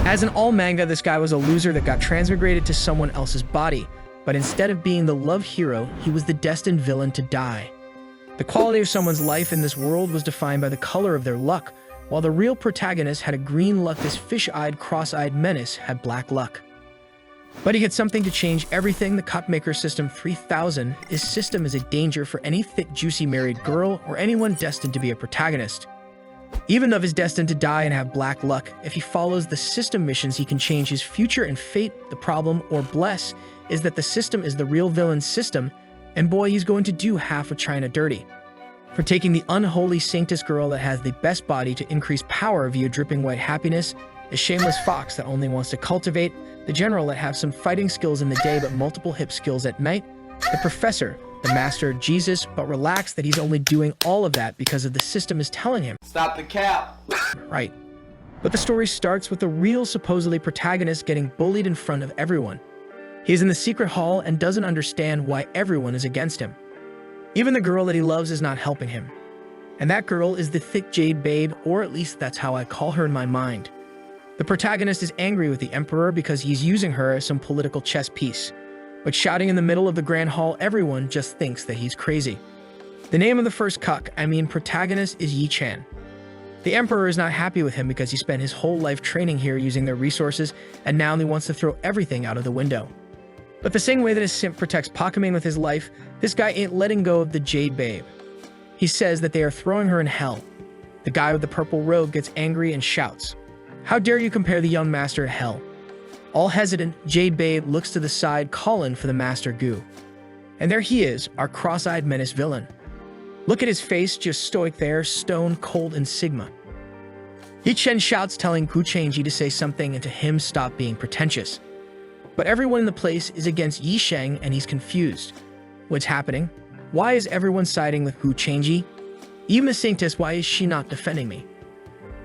As in all manga, this guy was a loser that got transmigrated to someone else's body, but instead of being the love hero, he was the destined villain to die. The quality of someone's life in this world was defined by the color of their luck, while the real protagonist had a green luck, this fish-eyed, cross-eyed menace had black luck. But he had something to change everything. The Cupmaker System 3000. His system is a danger for any thick, juicy married girl or anyone destined to be a protagonist. Even though he's destined to die and have black luck, if he follows the system missions, he can change his future and fate. The problem, or bless, is that the system is the real villain's system, and boy, he's going to do half of China dirty. For taking the unholy saintess girl that has the best body to increase power via dripping white happiness, a shameless fox that only wants to cultivate, the general that have some fighting skills in the day but multiple hip skills at night, the professor, the master, Jesus, but relax that he's only doing all of that because of the system is telling him. Stop the cap! Right. But the story starts with the real supposedly protagonist getting bullied in front of everyone. He's in the secret hall and doesn't understand why everyone is against him. Even the girl that he loves is not helping him. And that girl is the thick jade babe, or at least that's how I call her in my mind. The protagonist is angry with the emperor because he's using her as some political chess piece. But shouting in the middle of the grand hall, everyone just thinks that he's crazy. The name of the first protagonist is Yi Chan. The emperor is not happy with him because he spent his whole life training here using their resources, and now he wants to throw everything out of the window. But the same way that his simp protects Pokemon with his life, this guy ain't letting go of the Jade Babe. He says that they are throwing her in hell. The guy with the purple robe gets angry and shouts, "How dare you compare the young master to hell?" All hesitant, Jade Babe looks to the side, calling for the Master Gu. And there he is, our cross-eyed menace villain. Look at his face, just stoic there, stone cold and Sigma. Yi Chen shouts, telling Gu Changji to say something and to him stop being pretentious. But everyone in the place is against Yi Sheng and he's confused. What's happening? Why is everyone siding with Gu Changji? Even the Saintess, why is she not defending me?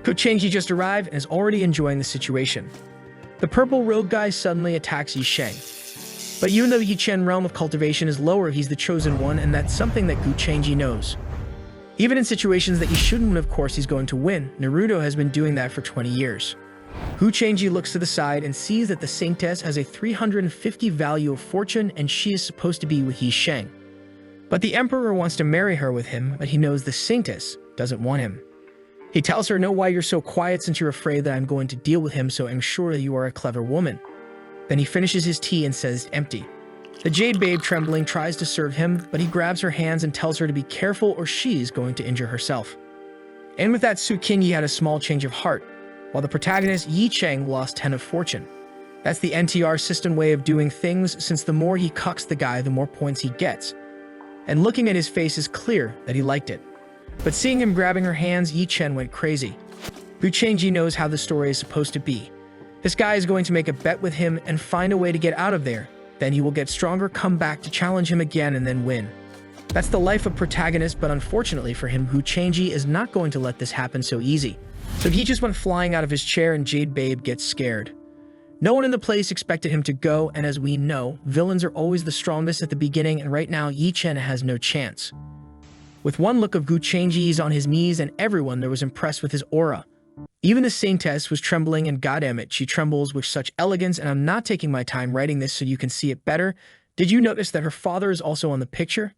Gu Changji just arrived and is already enjoying the situation. The purple rogue guy suddenly attacks Yi Sheng. But even though Yi Chen realm of cultivation is lower, he's the chosen one, and that's something that Gu Changji knows. Even in situations that he shouldn't win, of course he's going to win. Naruto has been doing that for 20 years. Gu Changji looks to the side and sees that the Saintess has a 350 value of fortune and she is supposed to be with Yi Sheng. But the Emperor wants to marry her with him, but he knows the Saintess doesn't want him. He tells her, "Know why you're so quiet since you're afraid that I'm going to deal with him, so I'm sure that you are a clever woman." Then he finishes his tea and says, "Empty." The Jade Babe, trembling, tries to serve him, but he grabs her hands and tells her to be careful or she's going to injure herself. And with that, Su Qingyi had a small change of heart, while the protagonist Yi Cheng lost 10 of fortune. That's the NTR system way of doing things, since the more he cucks the guy, the more points he gets. And looking at his face is clear that he liked it. But seeing him grabbing her hands, Yi Chen went crazy. Gu Changji knows how the story is supposed to be. This guy is going to make a bet with him and find a way to get out of there. Then he will get stronger, come back to challenge him again, and then win. That's the life of protagonist, but unfortunately for him, Gu Changji is not going to let this happen so easy. So he just went flying out of his chair and Jade Babe gets scared. No one in the place expected him to go, and as we know, villains are always the strongest at the beginning, and right now Yi Chen has no chance. With one look of Gu Changji, he's on his knees, and everyone there was impressed with his aura. Even the Saintess was trembling, and goddammit, she trembles with such elegance, and I'm not taking my time writing this so you can see it better. Did you notice that her father is also on the picture?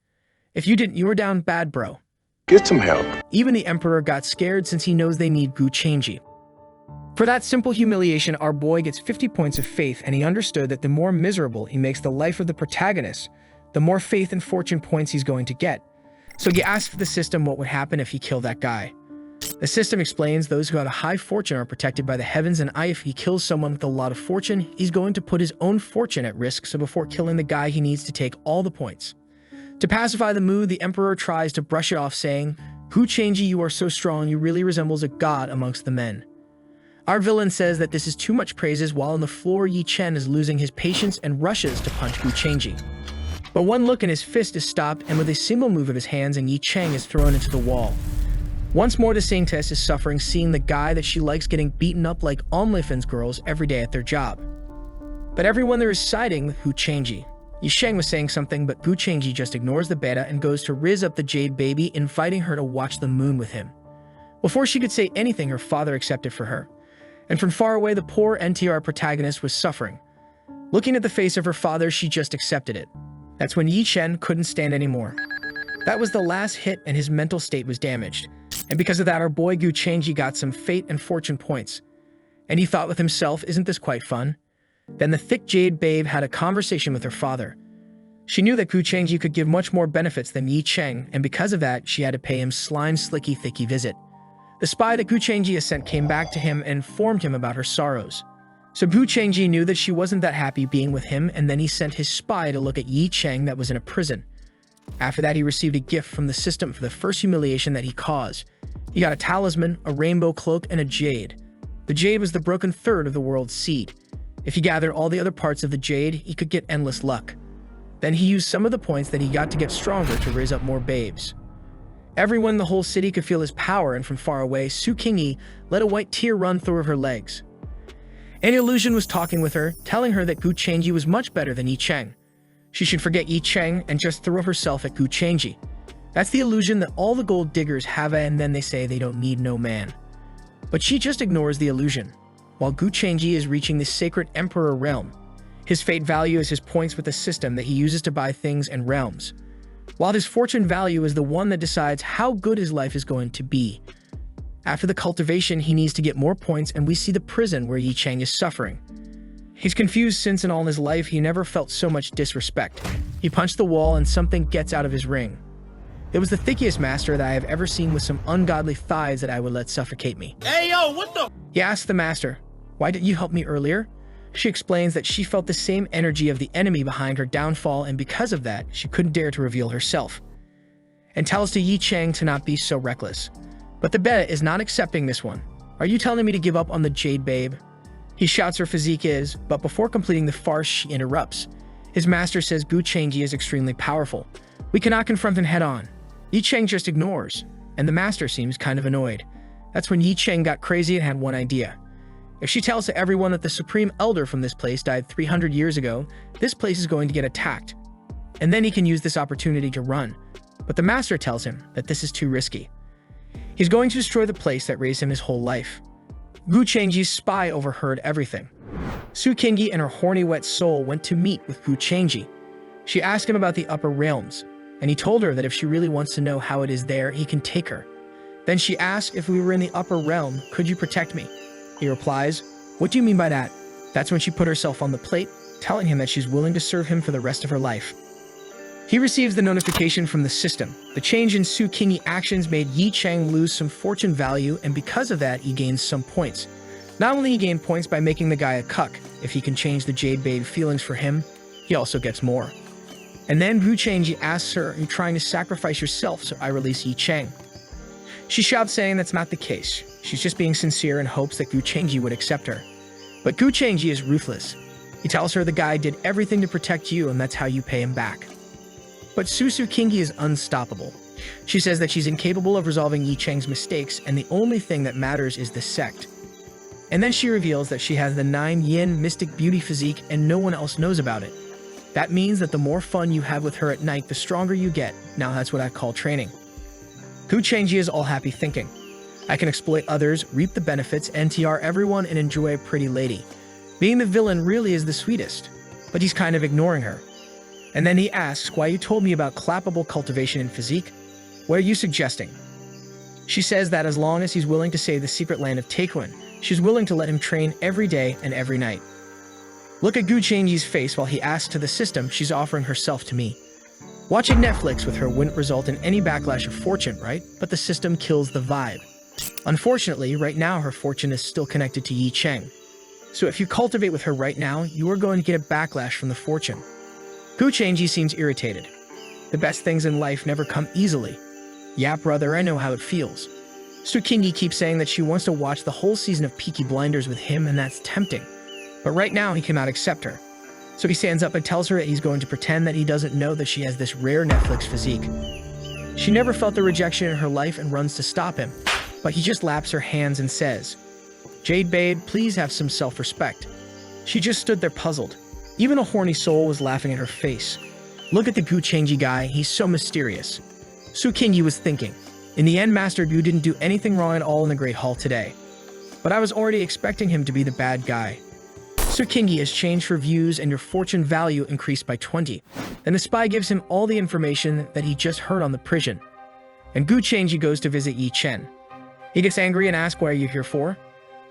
If you didn't, you were down bad, bro. Get some help. Even the Emperor got scared since he knows they need Gu Changji. For that simple humiliation, our boy gets 50 points of faith, and he understood that the more miserable he makes the life of the protagonist, the more faith and fortune points he's going to get. So he asked the system what would happen if he killed that guy. The system explains those who have a high fortune are protected by the heavens, and if he kills someone with a lot of fortune, he's going to put his own fortune at risk, so before killing the guy, he needs to take all the points. To pacify the mood, the Emperor tries to brush it off, saying, "Gu Changji, you are so strong, you really resembles a god amongst the men." Our villain says that this is too much praises, while on the floor Yi Chen is losing his patience and rushes to punch Gu Changji. But one look and his fist is stopped, and with a single move of his hands, and Yi Cheng is thrown into the wall. Once more, the Saintess is suffering, seeing the guy that she likes getting beaten up like OnlyFans girls every day at their job. But everyone there is siding with Gu Changji. Yi Sheng was saying something, but Gu Changji just ignores the beta and goes to riz up the Jade Baby, inviting her to watch the moon with him. Before she could say anything, her father accepted for her. And from far away, the poor NTR protagonist was suffering. Looking at the face of her father, she just accepted it. That's when Yi Chen couldn't stand anymore. That was the last hit and his mental state was damaged. And because of that, our boy Gu Changji got some fate and fortune points. And he thought with himself, isn't this quite fun? Then the thick jade babe had a conversation with her father. She knew that Gu Changji could give much more benefits than Yi Cheng, and because of that, she had to pay him slime slicky thicky visit. The spy that Gu Changji had sent came back to him and informed him about her sorrows. So Gu Changji knew that she wasn't that happy being with him, and then he sent his spy to look at Yi Cheng that was in a prison. After that, he received a gift from the system for the first humiliation that he caused. He got a talisman, a rainbow cloak, and a jade. The jade was the broken third of the world's seed. If he gathered all the other parts of the jade, he could get endless luck. Then he used some of the points that he got to get stronger to raise up more babes. Everyone in the whole city could feel his power, and from far away, Su Qingyi let a white tear run through her legs. An illusion was talking with her, telling her that Gu Changji was much better than Yi Cheng. She should forget Yi Cheng and just throw herself at Gu Changji. That's the illusion that all the gold diggers have, and then they say they don't need no man. But she just ignores the illusion. While Gu Changji is reaching the sacred emperor realm, his fate value is his points with a system that he uses to buy things and realms, while his fortune value is the one that decides how good his life is going to be. After the cultivation, he needs to get more points, and we see the prison where Yi Cheng is suffering. He's confused since in all his life he never felt so much disrespect. He punched the wall and something gets out of his ring. It was the thickiest master that I have ever seen with some ungodly thighs that I would let suffocate me. Hey yo, what the? He asked the master, "Why didn't you help me earlier?" She explains that she felt the same energy of the enemy behind her downfall, and because of that, she couldn't dare to reveal herself. And tells to Yi Cheng to not be so reckless. But the beta is not accepting this one. "Are you telling me to give up on the jade babe?" He shouts her physique is, but before completing the farce, she interrupts. His master says Gu Changji is extremely powerful. We cannot confront him head on. Yi Cheng just ignores, and the master seems kind of annoyed. That's when Yi Cheng got crazy and had one idea. If she tells to everyone that the supreme elder from this place died 300 years ago, this place is going to get attacked. And then he can use this opportunity to run. But the master tells him that this is too risky. He's going to destroy the place that raised him his whole life. Gu Changji's spy overheard everything. Su Qingyi and her horny wet soul went to meet with Gu Changji. She asked him about the upper realms, and he told her that if she really wants to know how it is there, he can take her. Then she asked, "If we were in the upper realm, could you protect me?" He replies, "What do you mean by that?" That's when she put herself on the plate, telling him that she's willing to serve him for the rest of her life. He receives the notification from the system. The change in Su Qingyi actions made Yi Cheng lose some fortune value, and because of that, he gains some points. Not only he gained points by making the guy a cuck, if he can change the Jade Babe feelings for him, he also gets more. And then Gu Changji asks her, "Are you trying to sacrifice yourself so I release Yi Cheng?" She shouts saying that's not the case. She's just being sincere and hopes that Gu Changji would accept her. But Gu Changji is ruthless. He tells her the guy did everything to protect you and that's how you pay him back. But Su Qingyi is unstoppable. She says that she's incapable of resolving Yi Cheng's mistakes and the only thing that matters is the sect. And then she reveals that she has the 9 yin mystic beauty physique and no one else knows about it. That means that the more fun you have with her at night, the stronger you get. Now that's what I call training. Gu Changji is all happy thinking, "I can exploit others, reap the benefits, NTR everyone, and enjoy a pretty lady." Being the villain really is the sweetest, but he's kind of ignoring her. And then he asks why you told me about clappable cultivation in physique. What are you suggesting? She says that as long as he's willing to save the secret land of Taekwon, she's willing to let him train every day and every night. Look at Gu Changji's face while he asks to the system she's offering herself to me. Watching Netflix with her wouldn't result in any backlash of fortune, right? But the system kills the vibe. Unfortunately, right now her fortune is still connected to Yi Cheng. So if you cultivate with her right now, you are going to get a backlash from the fortune. Gu Changji seems irritated. The best things in life never come easily. Yeah, brother, I know how it feels. Su Qingyi keeps saying that she wants to watch the whole season of Peaky Blinders with him, and that's tempting. But right now, he cannot accept her. So he stands up and tells her that he's going to pretend that he doesn't know that she has this rare Netflix physique. She never felt the rejection in her life and runs to stop him, but he just laps her hands and says, "Jade Babe, please have some self-respect." She just stood there puzzled. Even a horny soul was laughing at her face. Look at the Gu Changji guy, he's so mysterious. Su Qingyi was thinking, in the end, Master Gu didn't do anything wrong at all in the Great Hall today. but I was already expecting him to be the bad guy. Tsukingi has changed reviews and your fortune value increased by 20. Then the spy gives him all the information that he just heard on the prison. And Gu Changji goes to visit Yi Chen. He gets angry and asks, "What are you here for?"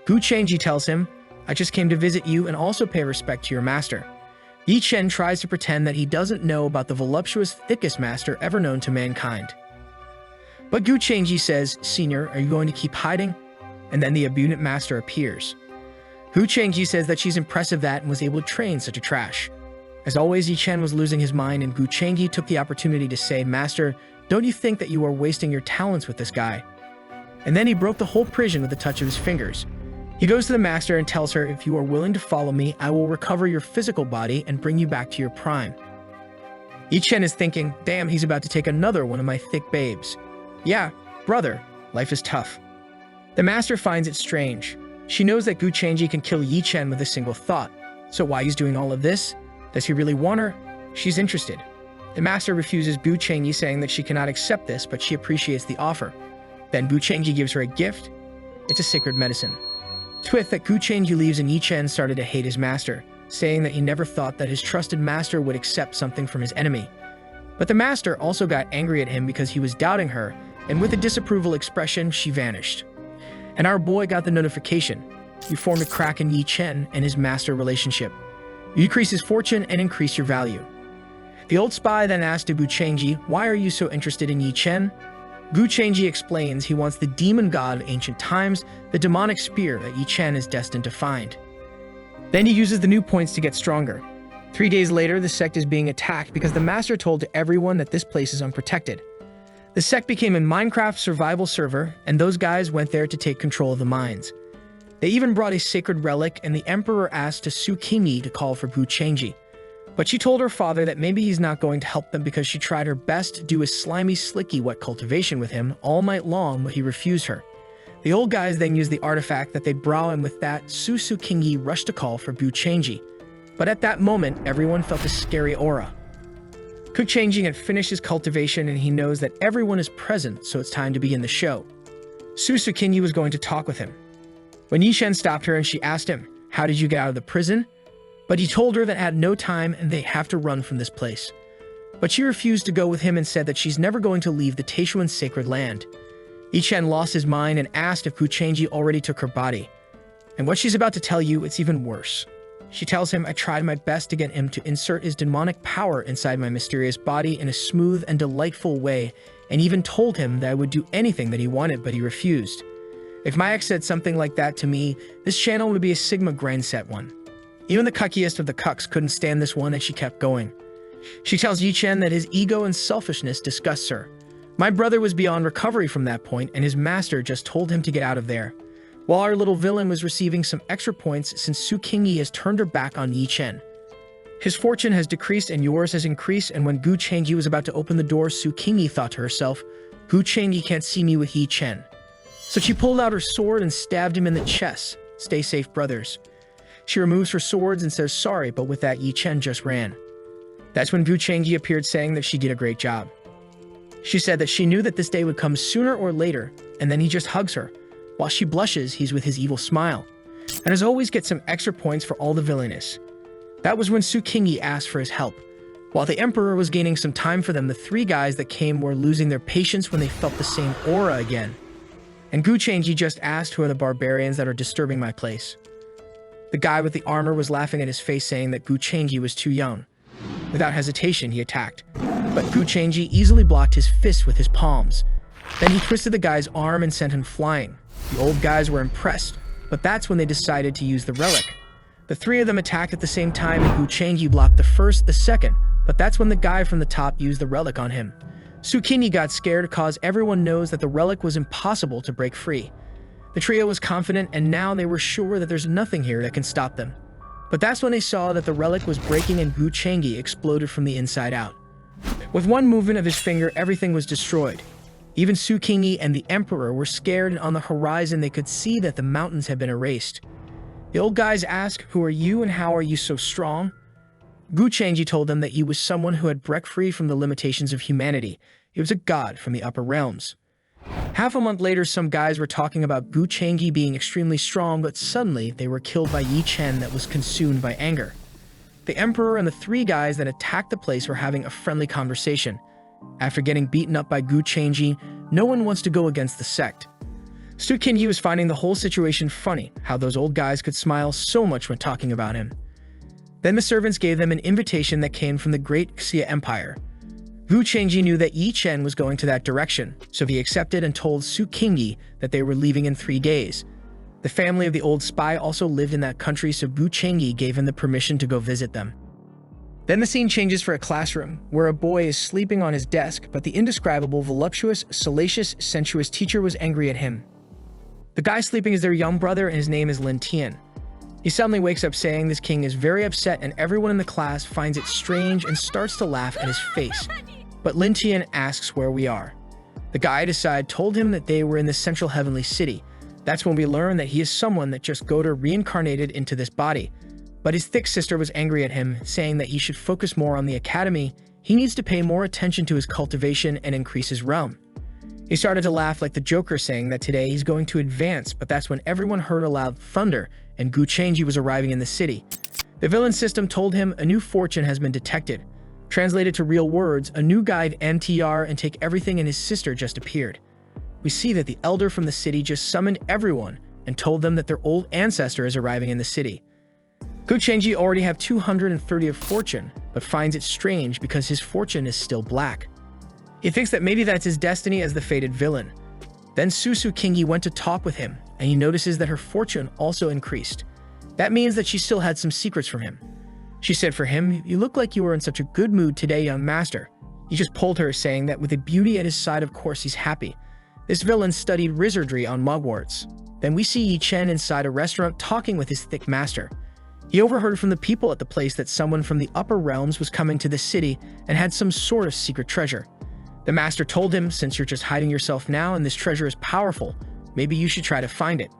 Gu Changji tells him, "I just came to visit you and also pay respect to your master." Yi Chen tries to pretend that he doesn't know about the voluptuous, thickest master ever known to mankind. But Gu Changji says, "Senior, are you going to keep hiding?" And then the abundant master appears. Gu Changji says that she's impressive that and was able to train such a trash. As always, Yi Chen was losing his mind and Gu Changji took the opportunity to say, "Master, don't you think that you are wasting your talents with this guy?" And then he broke the whole prison with a touch of his fingers. He goes to the master and tells her, "If you are willing to follow me, I will recover your physical body and bring you back to your prime." Yi Chen is thinking, damn, he's about to take another one of my thick babes. Yeah, brother, life is tough. The master finds it strange. She knows that Gu Changji can kill Yi Chen with a single thought. So why he's doing all of this? Does he really want her? She's interested. The master refuses Gu Changji, saying that she cannot accept this, but she appreciates the offer. Then Gu Changji gives her a gift. It's a sacred medicine. Twith that Gu Changji leaves and Yi Chen started to hate his master, saying that he never thought that his trusted master would accept something from his enemy. But the master also got angry at him because he was doubting her, and with a disapproval expression, she vanished. And our boy got the notification. You formed a crack in Yi Chen and his master relationship. You decrease his fortune and increase your value. The old spy then asked Gu Changji, "Why are you so interested in Yi Chen?" Gu Changji explains he wants the demon god of ancient times, the demonic spear that Yi Chen is destined to find. Then he uses the new points to get stronger. 3 days later, the sect is being attacked because the master told to everyone that this place is unprotected. The sect became a Minecraft survival server, and those guys went there to take control of the mines. They even brought a sacred relic, and the emperor asked Tsukingi to call for Gu Changji. But she told her father that maybe he's not going to help them because she tried her best to do a slimy, slicky wet cultivation with him all night long, but he refused her. The old guys then used the artifact that they'd brought, and with that, Tsukingi rushed to call for Gu Changji. But at that moment, everyone felt a scary aura. Gu Changji had finished his cultivation, and he knows that everyone is present, so it's time to begin the show. Tsukingi was going to talk with him. When Yi Chen stopped her and she asked him, "How did you get out of the prison?" But he told her that at no time and they have to run from this place. But she refused to go with him and said that she's never going to leave the Taishuan's sacred land. Yi Chen lost his mind and asked if Gu Changji already took her body. And what she's about to tell you, it's even worse. She tells him, "I tried my best to get him to insert his demonic power inside my mysterious body in a smooth and delightful way, and even told him that I would do anything that he wanted, but he refused. If my ex said something like that to me, this channel would be a Sigma Grand Set one." Even the cuckiest of the cucks couldn't stand this one, and she kept going. She tells Yi Chen that his ego and selfishness disgusts her. My brother was beyond recovery from that point, and his master just told him to get out of there. While our little villain was receiving some extra points since Tsukingi has turned her back on Yi Chen. His fortune has decreased and yours has increased, and when Gu Changji was about to open the door, Tsukingi thought to herself, "Gu Changji can't see me with Yi Chen." So she pulled out her sword and stabbed him in the chest. Stay safe, brothers. She removes her swords and says sorry, but with that, Yi Chen just ran. That's when Gu Changji appeared, saying that she did a great job. She said that she knew that this day would come sooner or later, and then he just hugs her. While she blushes, he's with his evil smile. And as always, gets some extra points for all the villainous. That was when Tsukingi asked for his help. While the emperor was gaining some time for them, the 3 guys that came were losing their patience when they felt the same aura again. And Gu Changji just asked, "Who are the barbarians that are disturbing my place?" The guy with the armor was laughing at his face, saying that Gu Changji was too young. Without hesitation, he attacked. But Gu Changji easily blocked his fist with his palms. Then he twisted the guy's arm and sent him flying. The old guys were impressed, but that's when they decided to use the relic. The 3 of them attacked at the same time, and Gu Changji blocked the first, the second, but that's when the guy from the top used the relic on him. Tsukingi got scared cause everyone knows that the relic was impossible to break free. The trio was confident, and now they were sure that there's nothing here that can stop them. But that's when they saw that the relic was breaking and Gu Changji exploded from the inside out. With one movement of his finger, everything was destroyed. Even Tsukingi and the emperor were scared, and on the horizon they could see that the mountains had been erased. The old guys asked, "Who are you and how are you so strong?" Gu Changji told them that he was someone who had broke free from the limitations of humanity. He was a god from the upper realms. Half a month later, some guys were talking about Gu Changyi being extremely strong, but suddenly they were killed by Yi Chen that was consumed by anger. The emperor and the three guys that attacked the place were having a friendly conversation. After getting beaten up by Gu Changyi, no one wants to go against the sect. Su Kinyi was finding the whole situation funny, how those old guys could smile so much when talking about him. Then the servants gave them an invitation that came from the great Xia Empire. Gu Changyi knew that Yi Chen was going to that direction, so he accepted and told Su Kinyi that they were leaving in 3 days. The family of the old spy also lived in that country, so Gu Changyi gave him the permission to go visit them. Then the scene changes for a classroom, where a boy is sleeping on his desk, but the indescribable, voluptuous, salacious, sensuous teacher was angry at him. The guy sleeping is their young brother, and his name is Lin Tian. He suddenly wakes up saying this king is very upset, and everyone in the class finds it strange and starts to laugh at his face. But Lin Tian asks where we are. The guy told him that they were in the central heavenly city. That's when we learn that he is someone that just reincarnated into this body. But his thick sister was angry at him, saying that he should focus more on the academy. He needs to pay more attention to his cultivation and increase his realm. He started to laugh like the Joker, saying that today he's going to advance, but that's when everyone heard a loud thunder and Gu Changyi was arriving in the city. The villain system told him a new fortune has been detected. Translated to real words, a new guide MTR and take everything, and his sister just appeared. We see that the elder from the city just summoned everyone and told them that their old ancestor is arriving in the city. Gu Changyi already have 230 of fortune, but finds it strange because his fortune is still black. He thinks that maybe that's his destiny as the fated villain. Then Su Kinyi went to talk with him, and he notices that her fortune also increased. That means that she still had some secrets from him. She said for him, "You look like you were in such a good mood today, young master." He just pulled her, saying that with the beauty at his side, of course he's happy. This villain studied wizardry on Mugwarts. Then we see Yi Chen inside a restaurant talking with his thick master. He overheard from the people at the place that someone from the upper realms was coming to the city and had some sort of secret treasure. The master told him, "Since you're just hiding yourself now and this treasure is powerful, maybe you should try to find it."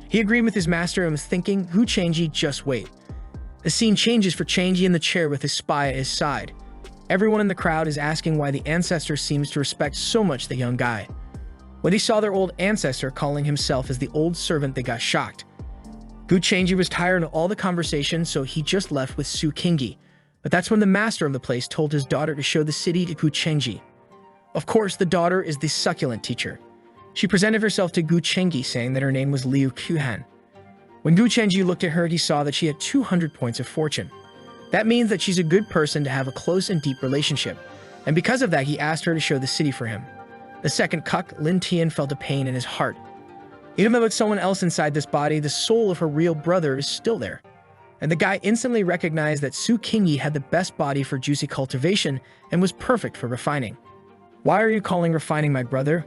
He agreed with his master and was thinking, "Gu Changyi, just wait." The scene changes for Changyi in the chair with his spy at his side. Everyone in the crowd is asking why the ancestor seems to respect so much the young guy. When they saw their old ancestor calling himself as the old servant, they got shocked. Gu Changyi was tired of all the conversation, so he just left with Su Kinyi. But that's when the master of the place told his daughter to show the city to Gu Changyi. Of course, the daughter is the succulent teacher. She presented herself to Gu Changyi, saying that her name was Liu Quhan. When Gu Changyi looked at her, he saw that she had 200 points of fortune. That means that she's a good person to have a close and deep relationship, and because of that, he asked her to show the city for him. The second cuck, Lin Tian, felt a pain in his heart. Even though it's someone else inside this body, the soul of her real brother is still there. And the guy instantly recognized that Su Kinyi had the best body for juicy cultivation and was perfect for refining. "Why are you calling refining my brother?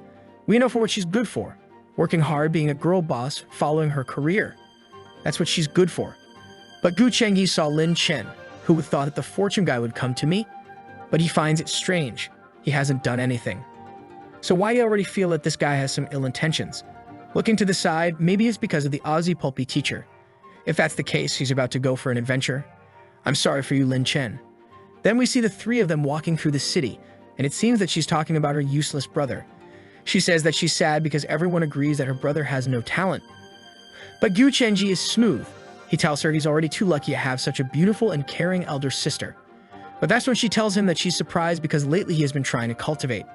We know for what she's good for. Working hard, being a girl boss, following her career. That's what she's good for." But Gu Changyi saw Lin Chen, who thought that the fortune guy would come to me, but he finds it strange. He hasn't done anything. So why do you already feel that this guy has some ill intentions? Looking to the side, maybe it's because of the Aussie pulpy teacher. If that's the case, he's about to go for an adventure. "I'm sorry for you, Lin Chen." Then we see the three of them walking through the city, and it seems that she's talking about her useless brother. She says that she's sad because everyone agrees that her brother has no talent. But Gu Changyi is smooth. He tells her he's already too lucky to have such a beautiful and caring elder sister. But that's when she tells him that she's surprised because lately he has been trying to cultivate.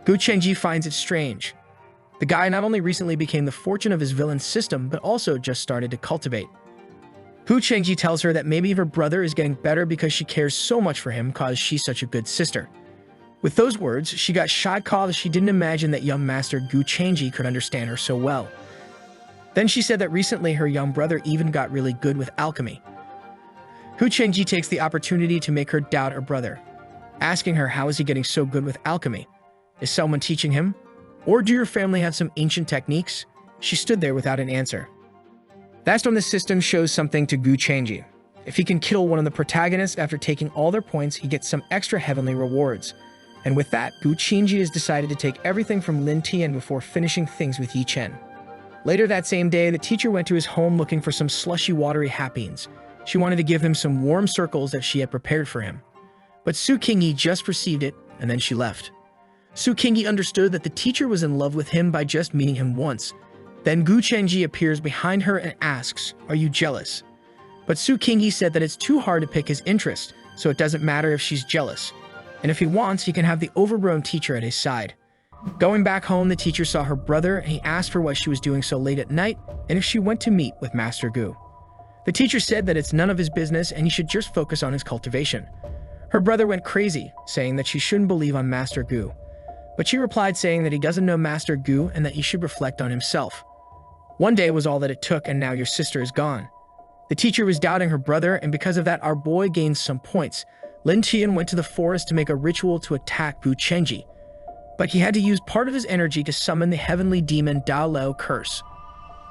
Gu Changyi finds it strange. The guy not only recently became the fortune of his villain system, but also just started to cultivate. Gu Changyi tells her that maybe her brother is getting better because she cares so much for him because she's such a good sister. With those words, she got shy cause she didn't imagine that young master Gu Changyi could understand her so well. Then she said that recently her young brother even got really good with alchemy. Gu Changyi takes the opportunity to make her doubt her brother, asking her how is he getting so good with alchemy? Is someone teaching him? Or do your family have some ancient techniques? She stood there without an answer. That's when the system shows something to Gu Changyi. If he can kill one of the protagonists after taking all their points, he gets some extra heavenly rewards. And with that, Gu Changyi has decided to take everything from Lin Tian before finishing things with Yi Chen. Later that same day, the teacher went to his home looking for some slushy, watery happines. She wanted to give him some warm circles that she had prepared for him. But Su Kinyi just received it, and then she left. Su Kingi understood that the teacher was in love with him by just meeting him once. Then Gu Chengji appears behind her and asks, "Are you jealous?" But Su Kingi said that it's too hard to pick his interest, so it doesn't matter if she's jealous. And if he wants, he can have the overgrown teacher at his side. Going back home, the teacher saw her brother and he asked her why she was doing so late at night and if she went to meet with Master Gu. The teacher said that it's none of his business and he should just focus on his cultivation. Her brother went crazy, saying that she shouldn't believe on Master Gu. But she replied saying that he doesn't know Master Gu and that he should reflect on himself. One day was all that it took and now your sister is gone. The teacher was doubting her brother and because of that our boy gained some points. Lin Tian went to the forest to make a ritual to attack Gu Chengji. But he had to use part of his energy to summon the heavenly demon Dao Lao curse.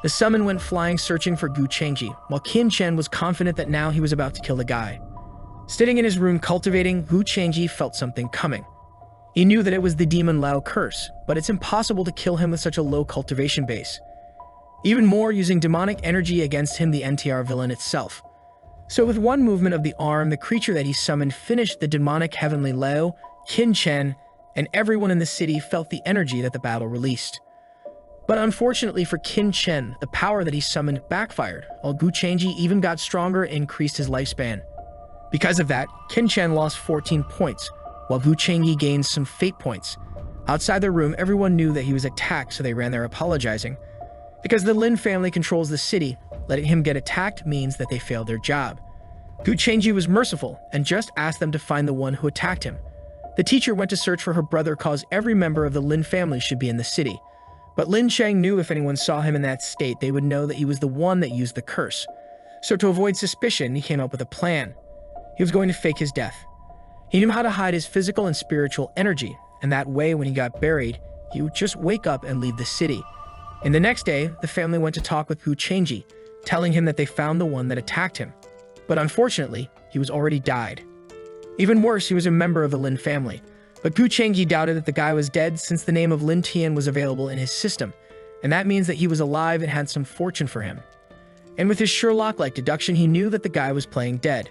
The summon went flying searching for Gu Chengji, while Qin Chen was confident that now he was about to kill the guy. Sitting in his room cultivating, Gu Chengji felt something coming. He knew that it was the demon Lao curse, but it's impossible to kill him with such a low cultivation base. Even more, using demonic energy against him, the NTR villain itself. So with one movement of the arm, the creature that he summoned finished the demonic heavenly Lao, Qin Chen, and everyone in the city felt the energy that the battle released. But unfortunately for Qin Chen, the power that he summoned backfired, while Gu Chengji even got stronger and increased his lifespan. Because of that, Qin Chen lost 14 points, while Gu Chengji gained some fate points. Outside the room, everyone knew that he was attacked, so they ran there apologizing. Because the Lin family controls the city, letting him get attacked means that they failed their job. Gu Chengji was merciful and just asked them to find the one who attacked him. The teacher went to search for her brother cause every member of the Lin family should be in the city. But Lin Cheng knew if anyone saw him in that state, they would know that he was the one that used the curse. So to avoid suspicion, he came up with a plan. He was going to fake his death. He knew how to hide his physical and spiritual energy, and that way when he got buried, he would just wake up and leave the city. And the next day, the family went to talk with Gu Chengji, telling him that they found the one that attacked him. But unfortunately, he was already died. Even worse, he was a member of the Lin family. But Gu Chengji doubted that the guy was dead since the name of Lin Tian was available in his system, and that means that he was alive and had some fortune for him. And with his Sherlock-like deduction, he knew that the guy was playing dead.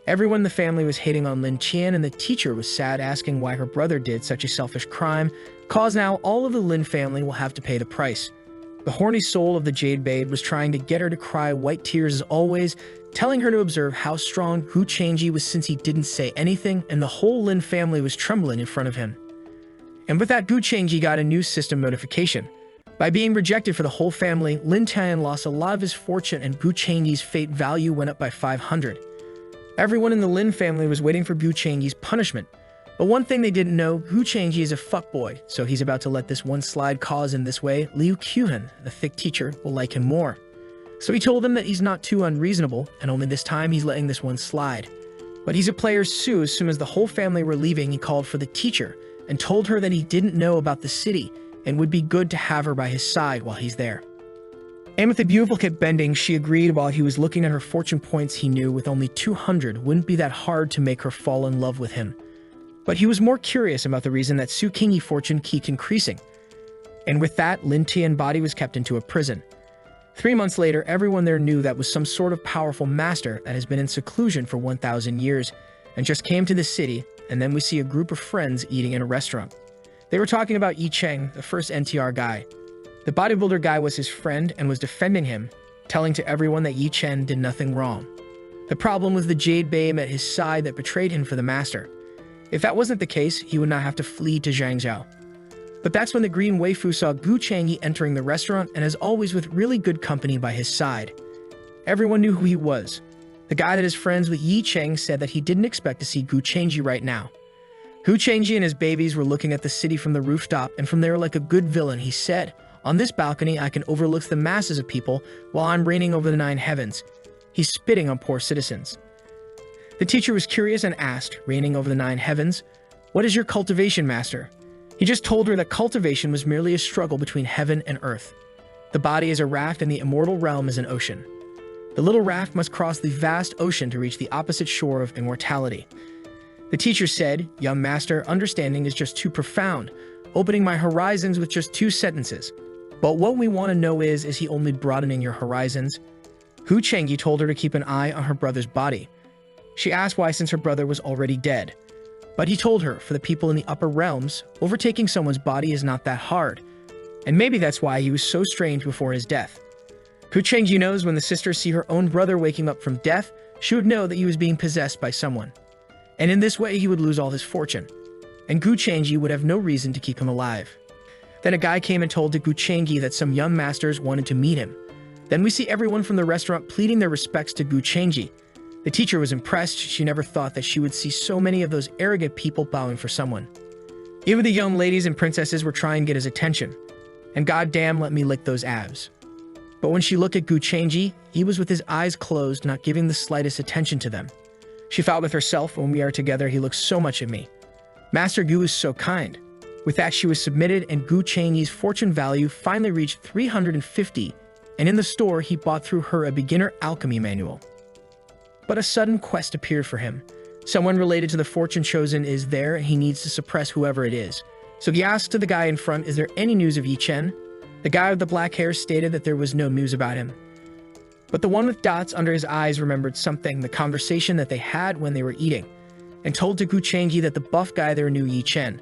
Everyone in the family was hating on Lin Tian, and the teacher was sad asking why her brother did such a selfish crime, cause now all of the Lin family will have to pay the price. The horny soul of the Jade Babe was trying to get her to cry white tears as always, telling her to observe how strong Gu Chengji was since he didn't say anything, and the whole Lin family was trembling in front of him. And with that, Gu Chengji got a new system notification. By being rejected for the whole family, Lin Tian lost a lot of his fortune and Gu Chengji's fate value went up by 500. Everyone in the Lin family was waiting for Gu Chengji's punishment. But one thing they didn't know, Gu Chengji is a fuckboy, so he's about to let this one slide cause in this way, Liu Qiuhen, the thick teacher, will like him more. So he told them that he's not too unreasonable, and only this time he's letting this one slide. But he's a player Su. As soon as the whole family were leaving, he called for the teacher and told her that he didn't know about the city and would be good to have her by his side while he's there. And with the beautiful kept bending, she agreed while he was looking at her fortune points. He knew with only 200 wouldn't be that hard to make her fall in love with him. But he was more curious about the reason that Su Kingi fortune keeps increasing. And with that, Lin Tian body was kept into a prison. 3 months later, everyone there knew that was some sort of powerful master that has been in seclusion for 1,000 years and just came to the city, and then we see a group of friends eating in a restaurant. They were talking about Yi Cheng, the first NTR guy. The bodybuilder guy was his friend and was defending him, telling to everyone that Yi Chen did nothing wrong. The problem was the Jade Babe at his side that betrayed him for the master. If that wasn't the case, he would not have to flee to Zhangzhou. But that's when the green waifu saw Gu Chengji entering the restaurant and as always with really good company by his side. Everyone knew who he was. The guy that is friends with Yi Cheng said that he didn't expect to see Gu Chengji right now. Gu Chengji and his babies were looking at the city from the rooftop, and from there like a good villain he said, "On this balcony I can overlook the masses of people while I'm reigning over the 9 heavens." He's spitting on poor citizens. The teacher was curious and asked, "Reigning over the 9 heavens? What is your cultivation, master?" He just told her that cultivation was merely a struggle between heaven and earth. The body is a raft and the immortal realm is an ocean. The little raft must cross the vast ocean to reach the opposite shore of immortality. The teacher said, "Young master, understanding is just too profound, opening my horizons with just 2 sentences. But what we want to know is he only broadening your horizons?" Gu Chengji told her to keep an eye on her brother's body. She asked why since her brother was already dead. But he told her, for the people in the upper realms, overtaking someone's body is not that hard, and maybe that's why he was so strange before his death. Gu Chengji knows when the sisters see her own brother waking up from death, she would know that he was being possessed by someone. And in this way, he would lose all his fortune, and Gu Chengji would have no reason to keep him alive. Then a guy came and told Gu Chengji that some young masters wanted to meet him. Then we see everyone from the restaurant pleading their respects to Gu Chengji. The teacher was impressed. She never thought that she would see so many of those arrogant people bowing for someone. Even the young ladies and princesses were trying to get his attention. And goddamn, let me lick those abs. But when she looked at Gu Chengji, he was with his eyes closed, not giving the slightest attention to them. She felt with herself, when we are together, he looks so much at me. Master Gu is so kind. With that, she was submitted, and Gu Chengji's fortune value finally reached 350, and in the store, he bought through her a beginner alchemy manual. But a sudden quest appeared for him. Someone related to the fortune chosen is there, and he needs to suppress whoever it is. So he asked to the guy in front, is there any news of Yi Chen? The guy with the black hair stated that there was no news about him. But the one with dots under his eyes remembered something, the conversation that they had when they were eating, and told to Gu Chengji that the buff guy there knew Yi Chen.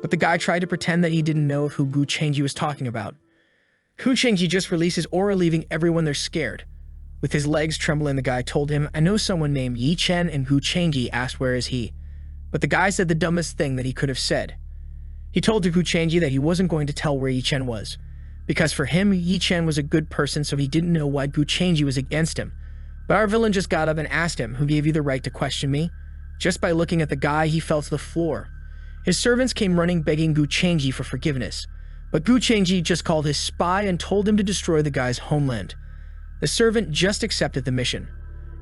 But the guy tried to pretend that he didn't know who Gu Chengji was talking about. Gu Chengji just released his aura, leaving everyone there scared. With his legs trembling, the guy told him, I know someone named Yi Chen, and Gu Chengji asked where is he. But the guy said the dumbest thing that he could have said. He told Gu Chengji that he wasn't going to tell where Yi Chen was, because for him, Yi Chen was a good person, so he didn't know why Gu Chengji was against him. But our villain just got up and asked him, who gave you the right to question me? Just by looking at the guy, he fell to the floor. His servants came running begging Gu Chengji for forgiveness, but Gu Chengji just called his spy and told him to destroy the guy's homeland. The servant just accepted the mission,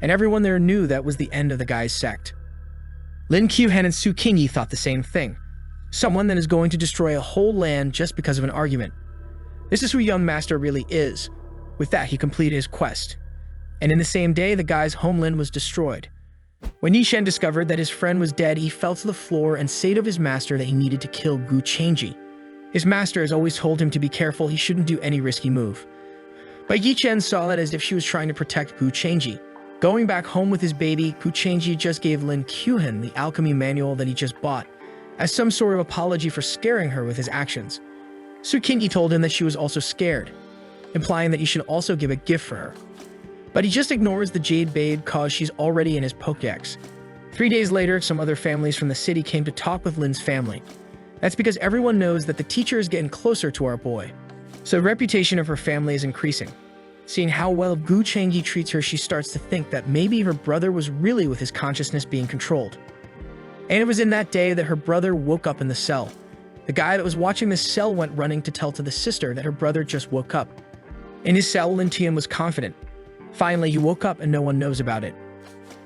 and everyone there knew that was the end of the guy's sect. Lin Qiuhen and Su Qingyi thought the same thing. Someone that is going to destroy a whole land just because of an argument. This is who young master really is. With that, he completed his quest. And in the same day, the guy's homeland was destroyed. When Yi Chen discovered that his friend was dead, he fell to the floor and said of his master that he needed to kill Gu Chengji. His master has always told him to be careful, he shouldn't do any risky move. But Yi Chen saw that as if she was trying to protect Gu Chengji. Going back home with his baby, Gu Chengji just gave Lin Qiuhen the alchemy manual that he just bought, as some sort of apology for scaring her with his actions. Su Qingyi told him that she was also scared, implying that he should also give a gift for her. But he just ignores the Jade Babe cause she's already in his Pokédex. 3 days later, some other families from the city came to talk with Lin's family. That's because everyone knows that the teacher is getting closer to our boy. So the reputation of her family is increasing. Seeing how well Gu Chengji treats her, she starts to think that maybe her brother was really with his consciousness being controlled. And it was in that day that her brother woke up in the cell. The guy that was watching the cell went running to tell to the sister that her brother just woke up. In his cell, Lin Tian was confident. Finally, he woke up and no one knows about it.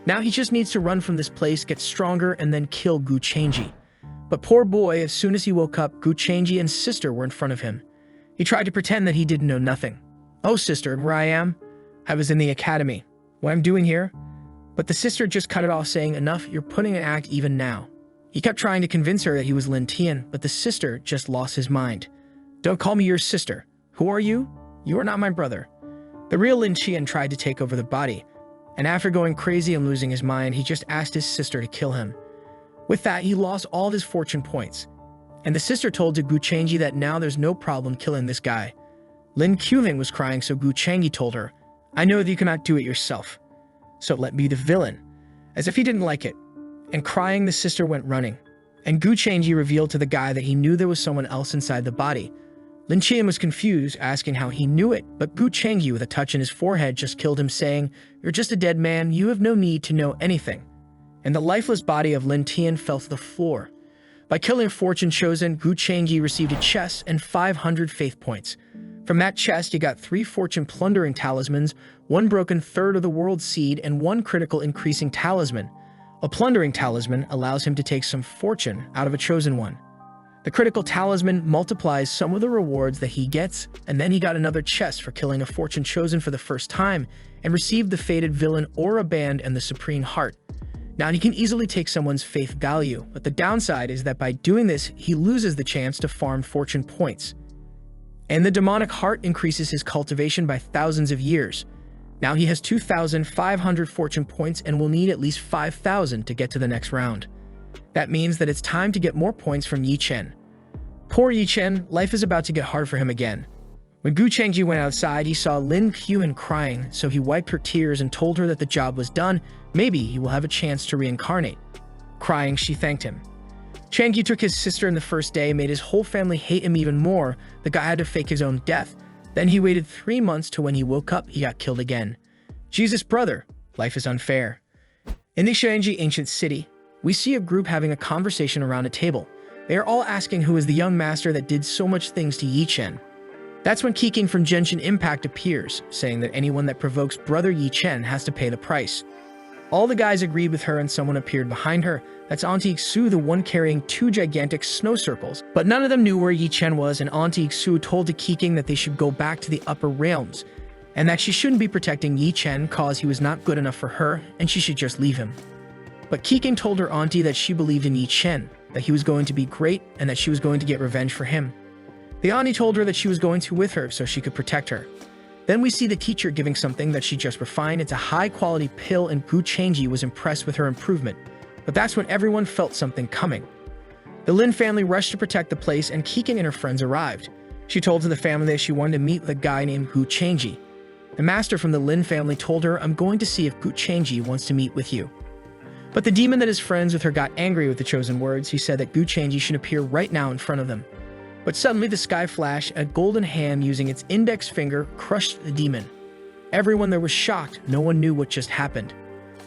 Now he just needs to run from this place, get stronger, and then kill Gu Chengji. But poor boy, as soon as he woke up, Gu Chengji and sister were in front of him. He tried to pretend that he didn't know nothing. Oh, sister, where I am? I was in the academy. What I'm doing here? But the sister just cut it off, saying, enough, you're putting an act even now. He kept trying to convince her that he was Lin Tian, but the sister just lost his mind. Don't call me your sister. Who are you? You are not my brother. The real Lin Tian tried to take over the body, and after going crazy and losing his mind, he just asked his sister to kill him. With that, he lost all of his fortune points. And the sister told Gu Chengji that now there's no problem killing this guy. Lin Qiuhen was crying, so Gu Chengji told her, I know that you cannot do it yourself, so let me be the villain. As if he didn't like it. And crying, the sister went running. And Gu Chengji revealed to the guy that he knew there was someone else inside the body. Lin Qiuhen was confused, asking how he knew it, but Gu Chengji, with a touch in his forehead, just killed him, saying, you're just a dead man, you have no need to know anything. And the lifeless body of Lin Tian fell to the floor. By killing Fortune Chosen, Gu Chengji received a chest and 500 faith points. From that chest, he got 3 fortune plundering talismans, 1 broken third of the world seed, and 1 critical increasing talisman. A plundering talisman allows him to take some fortune out of a chosen one. The critical talisman multiplies some of the rewards that he gets, and then he got another chest for killing a Fortune Chosen for the first time, and received the fated villain Aura Band and the Supreme Heart. Now he can easily take someone's faith value, but the downside is that by doing this, he loses the chance to farm fortune points. And the demonic heart increases his cultivation by thousands of years. Now he has 2,500 fortune points and will need at least 5,000 to get to the next round. That means that it's time to get more points from Yi Chen. Poor Yi Chen, life is about to get hard for him again. When Gu Chengji went outside, he saw Lin Qiuan crying, so he wiped her tears and told her that the job was done. Maybe he will have a chance to reincarnate. Crying, she thanked him. Changyi took his sister in the first day, made his whole family hate him even more. The guy had to fake his own death. Then he waited 3 months till when he woke up, he got killed again. Jesus, brother, life is unfair. In the Xianji ancient city, we see a group having a conversation around a table. They are all asking who is the young master that did so much things to Yi Chen. That's when Keking from Genshin Impact appears, saying that anyone that provokes brother Yi Chen has to pay the price. All the guys agreed with her and someone appeared behind her. That's Auntie Xu, the one carrying 2 gigantic snow circles. But none of them knew where Yi Chen was, and Auntie Xu told to Keking that they should go back to the upper realms, and that she shouldn't be protecting Yi Chen cause he was not good enough for her, and she should just leave him. But Keking told her auntie that she believed in Yi Chen, that he was going to be great, and that she was going to get revenge for him. The auntie told her that she was going to with her so she could protect her. Then we see the teacher giving something that she just refined. It's a high-quality pill, and Gu Chengji was impressed with her improvement. But that's when everyone felt something coming. The Lin family rushed to protect the place, and Keking and her friends arrived. She told to the family that she wanted to meet with a guy named Gu Chengji. The master from the Lin family told her, "I'm going to see if Gu Chengji wants to meet with you." But the demon that is friends with her got angry with the chosen words. He said that Gu Chengji should appear right now in front of them. But suddenly the sky flashed, and a golden hand using its index finger crushed the demon. Everyone there was shocked. No one knew what just happened.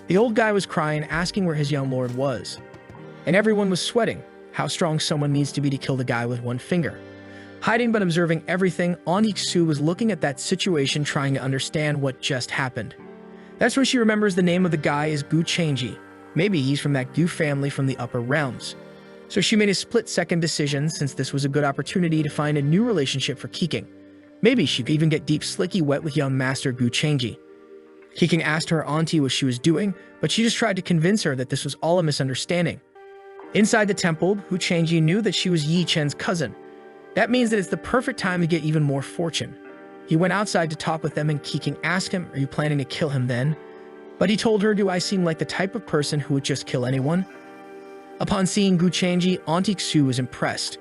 The old guy was crying, asking where his young lord was. And everyone was sweating. How strong someone needs to be to kill the guy with one finger. Hiding but observing everything, Auntie Xu was looking at that situation, trying to understand what just happened. That's when she remembers the name of the guy is Gu Chengji. Maybe he's from that Gu family from the upper realms. So she made a split-second decision, since this was a good opportunity to find a new relationship for Keking. Maybe she could even get deep slicky wet with young master Gu Chengji. Keking asked her auntie what she was doing, but she just tried to convince her that this was all a misunderstanding. Inside the temple, Gu Chengji knew that she was Yi Chen's cousin. That means that it's the perfect time to get even more fortune. He went outside to talk with them, and Keking asked him, "Are you planning to kill him then?" But he told her, "Do I seem like the type of person who would just kill anyone?" Upon seeing Gu Chengji, Auntie Xu was impressed.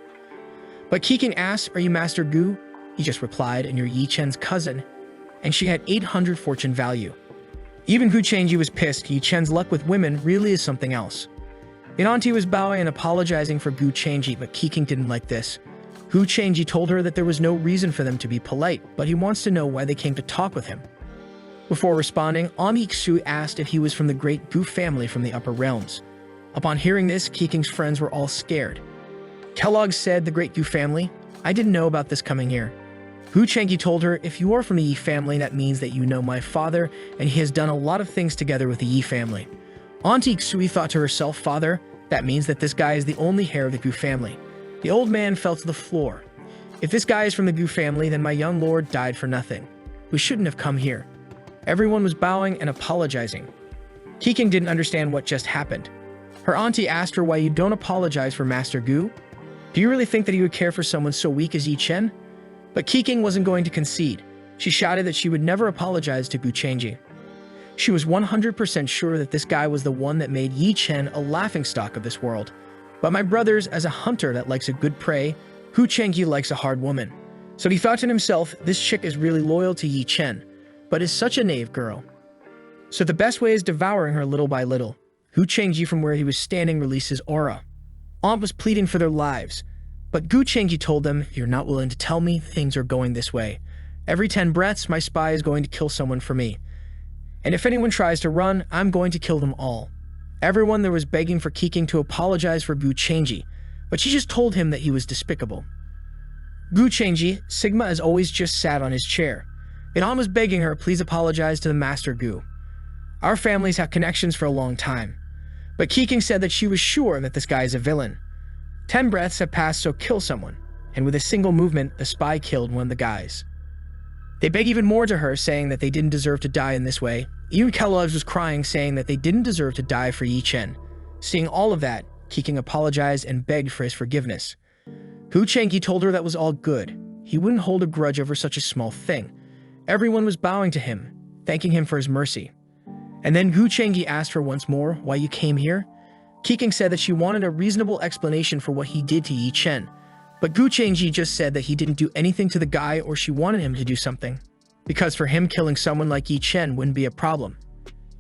But Keking asked, "Are you Master Gu?" He just replied, "And you're Yi Chen's cousin." And she had 800 fortune value. Even Gu Chengji was pissed. Yi Chen's luck with women really is something else. The auntie was bowing and apologizing for Gu Chengji, but Keking didn't like this. Gu Chengji told her that there was no reason for them to be polite, but he wants to know why they came to talk with him. Before responding, Auntie Xu asked if he was from the great Gu family from the upper realms. Upon hearing this, Keking's friends were all scared. Kellogg said, "The great Gu family? I didn't know about this coming here." Gu Chengji told her, "If you are from the Yi family, that means that you know my father, and he has done a lot of things together with the Yi family." Auntie Xu thought to herself, "Father? That means that this guy is the only heir of the Gu family." The old man fell to the floor. "If this guy is from the Gu family, then my young lord died for nothing. We shouldn't have come here." Everyone was bowing and apologizing. Keking didn't understand what just happened. Her auntie asked her, "Why you don't apologize for Master Gu? Do you really think that he would care for someone so weak as Yi Chen?" But Keking wasn't going to concede. She shouted that she would never apologize to Gu Chengji. She was 100% sure that this guy was the one that made Yi Chen a laughingstock of this world. But my brothers, as a hunter that likes a good prey, Gu Chengji likes a hard woman. So he thought to himself, this chick is really loyal to Yi Chen, but is such a knave girl. So the best way is devouring her little by little. Gu Chengji from where he was standing released his aura. Aunt was pleading for their lives. But Gu Chengji told them, "You're not willing to tell me, things are going this way. Every 10 breaths, my spy is going to kill someone for me. And if anyone tries to run, I'm going to kill them all." Everyone there was begging for Keking to apologize for Gu Chengji, but she just told him that he was despicable. Gu Chengji, Sigma as always, just sat on his chair. Inan was begging her, "Please apologize to the Master Gu. Our families have connections for a long time." But Keking said that she was sure that this guy is a villain. 10 breaths have passed, so kill someone. And with a single movement, the spy killed one of the guys. They beg even more to her, saying that they didn't deserve to die in this way. Even Kellogg was crying, saying that they didn't deserve to die for Yi Chen. Seeing all of that, Keking apologized and begged for his forgiveness. Gu Chengji told her that was all good. He wouldn't hold a grudge over such a small thing. Everyone was bowing to him, thanking him for his mercy. And then Gu Chengji asked her once more, "Why you came here?" Keeking said that she wanted a reasonable explanation for what he did to Yi Chen, but Gu Changji just said that he didn't do anything to the guy or she wanted him to do something, because for him killing someone like Yi Chen wouldn't be a problem.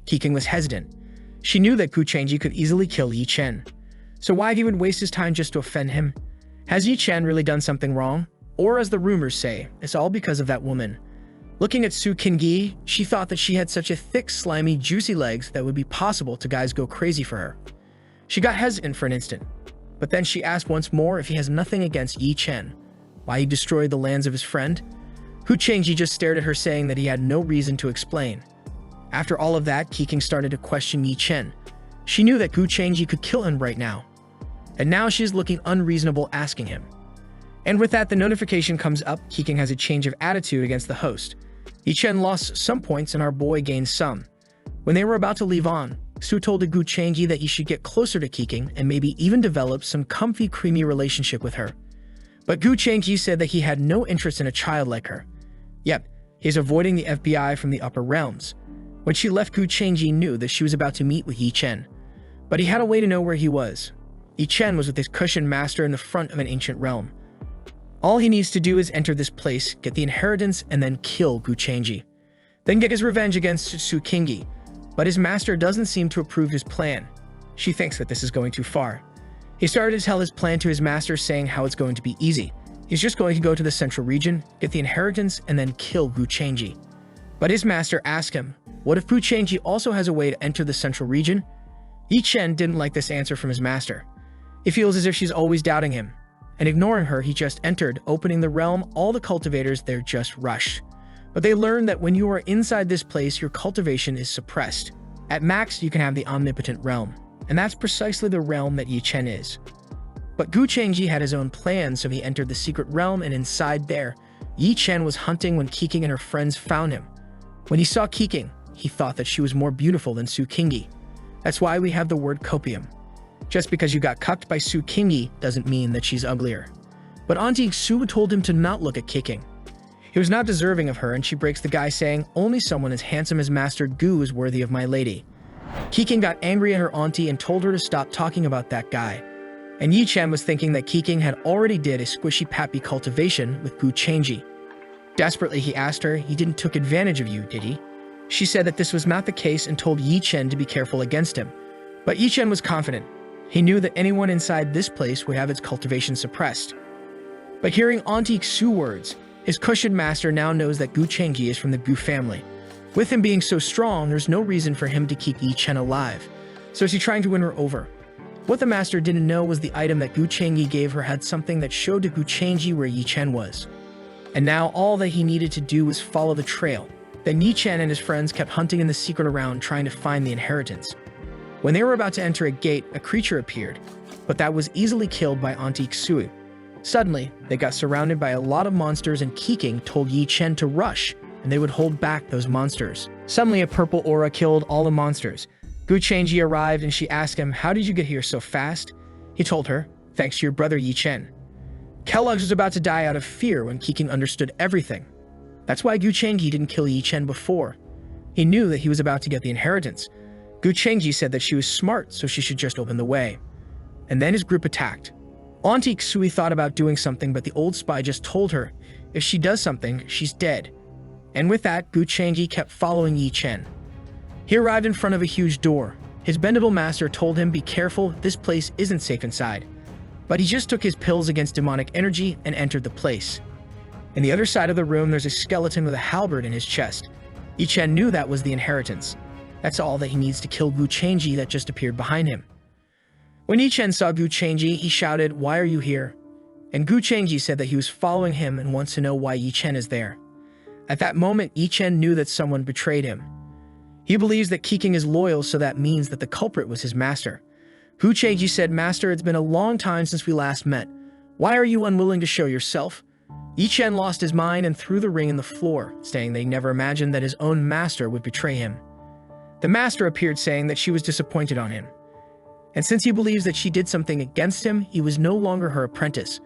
Keeking was hesitant. She knew that Gu Changji could easily kill Yi Chen, so why he would waste his time just to offend him? Has Yi Chen really done something wrong? Or as the rumors say, it's all because of that woman. Looking at Su Qingyi, she thought that she had such a thick, slimy, juicy legs that would be possible to guys go crazy for her. She got hesitant for an instant, but then she asked once more if he has nothing against Yi Chen, why he destroyed the lands of his friend. Gu Changji just stared at her, saying that he had no reason to explain. After all of that, Keeking started to question Yi Chen. She knew that Gu Changji could kill him right now, and now she is looking unreasonable asking him. And with that, the notification comes up. Keeking has a change of attitude against the host. Yi Chen lost some points and our boy gained some. When they were about to leave on, Su told Gu Changji that he should get closer to Keeking and maybe even develop some comfy, creamy relationship with her. But Gu Changji said that he had no interest in a child like her. Yep, he's avoiding the FBI from the upper realms. When she left, Gu Changji knew that she was about to meet with Yi Chen, but he had a way to know where he was. Yi Chen was with his cushioned master in the front of an ancient realm. All he needs to do is enter this place, get the inheritance, and then kill Gu Changji. Then get his revenge against Su Qingyi. But his master doesn't seem to approve his plan. She thinks that this is going too far. He started to tell his plan to his master, saying how it's going to be easy. He's just going to go to the central region, get the inheritance, and then kill Gu Changji. But his master asked him, what if Gu Changji also has a way to enter the central region? Yi Chen didn't like this answer from his master. He feels as if she's always doubting him. And ignoring her, he just entered, opening the realm. All the cultivators there just rushed. But they learned that when you are inside this place, your cultivation is suppressed. At max, you can have the omnipotent realm. And that's precisely the realm that Yi Chen is. But Gu Changji had his own plan, so he entered the secret realm, and inside there, Yi Chen was hunting when Keeking and her friends found him. When he saw Keeking, he thought that she was more beautiful than Su Qingyi. That's why we have the word copium. Just because you got cucked by Su Qingyi doesn't mean that she's uglier. But Auntie Su told him to not look at Keeking. He was not deserving of her, and she breaks the guy, saying, only someone as handsome as Master Gu is worthy of my lady. Keeking got angry at her auntie and told her to stop talking about that guy. And Yi Chen was thinking that Keeking had already did a squishy-pappy cultivation with Gu Changji. Desperately, he asked her, he didn't took advantage of you, did he? She said that this was not the case and told Yi Chen to be careful against him. But Yi Chen was confident. He knew that anyone inside this place would have its cultivation suppressed. But hearing Auntie Xu words, his cushioned master now knows that Gu Changji is from the Gu family. With him being so strong, there's no reason for him to keep Yi Chen alive. So is he trying to win her over? What the master didn't know was the item that Gu Changji gave her had something that showed to Gu Changji where Yi Chen was. And now all that he needed to do was follow the trail. Then Yi Chen and his friends kept hunting in the secret around, trying to find the inheritance. When they were about to enter a gate, a creature appeared, but that was easily killed by Auntie Xu. Suddenly, they got surrounded by a lot of monsters, and Keeking told Yi Chen to rush, and they would hold back those monsters. Suddenly, a purple aura killed all the monsters. Gu Changji arrived, and she asked him, how did you get here so fast? He told her, thanks to your brother Yi Chen. Kellogg's was about to die out of fear when Keeking understood everything. That's why Gu Changji didn't kill Yi Chen before. He knew that he was about to get the inheritance. Gu Changji said that she was smart, so she should just open the way. And then his group attacked. Auntie Xui thought about doing something, but the old spy just told her, if she does something, she's dead. And with that, Gu Changji kept following Yi Chen. He arrived in front of a huge door. His bendable master told him, be careful, this place isn't safe inside. But he just took his pills against demonic energy and entered the place. In the other side of the room, there's a skeleton with a halberd in his chest. Yi Chen knew that was the inheritance. That's all that he needs to kill Gu Changji that just appeared behind him. When Yi Chen saw Gu Changji, he shouted, why are you here? And Gu Changji said that he was following him and wants to know why Yi Chen is there. At that moment, Yi Chen knew that someone betrayed him. He believes that Keeking is loyal, so that means that the culprit was his master. Gu Changji said, Master, it's been a long time since we last met. Why are you unwilling to show yourself? Yi Chen lost his mind and threw the ring in the floor, saying that he never imagined that his own master would betray him. The master appeared, saying that she was disappointed on him. And since he believes that she did something against him, he was no longer her apprentice.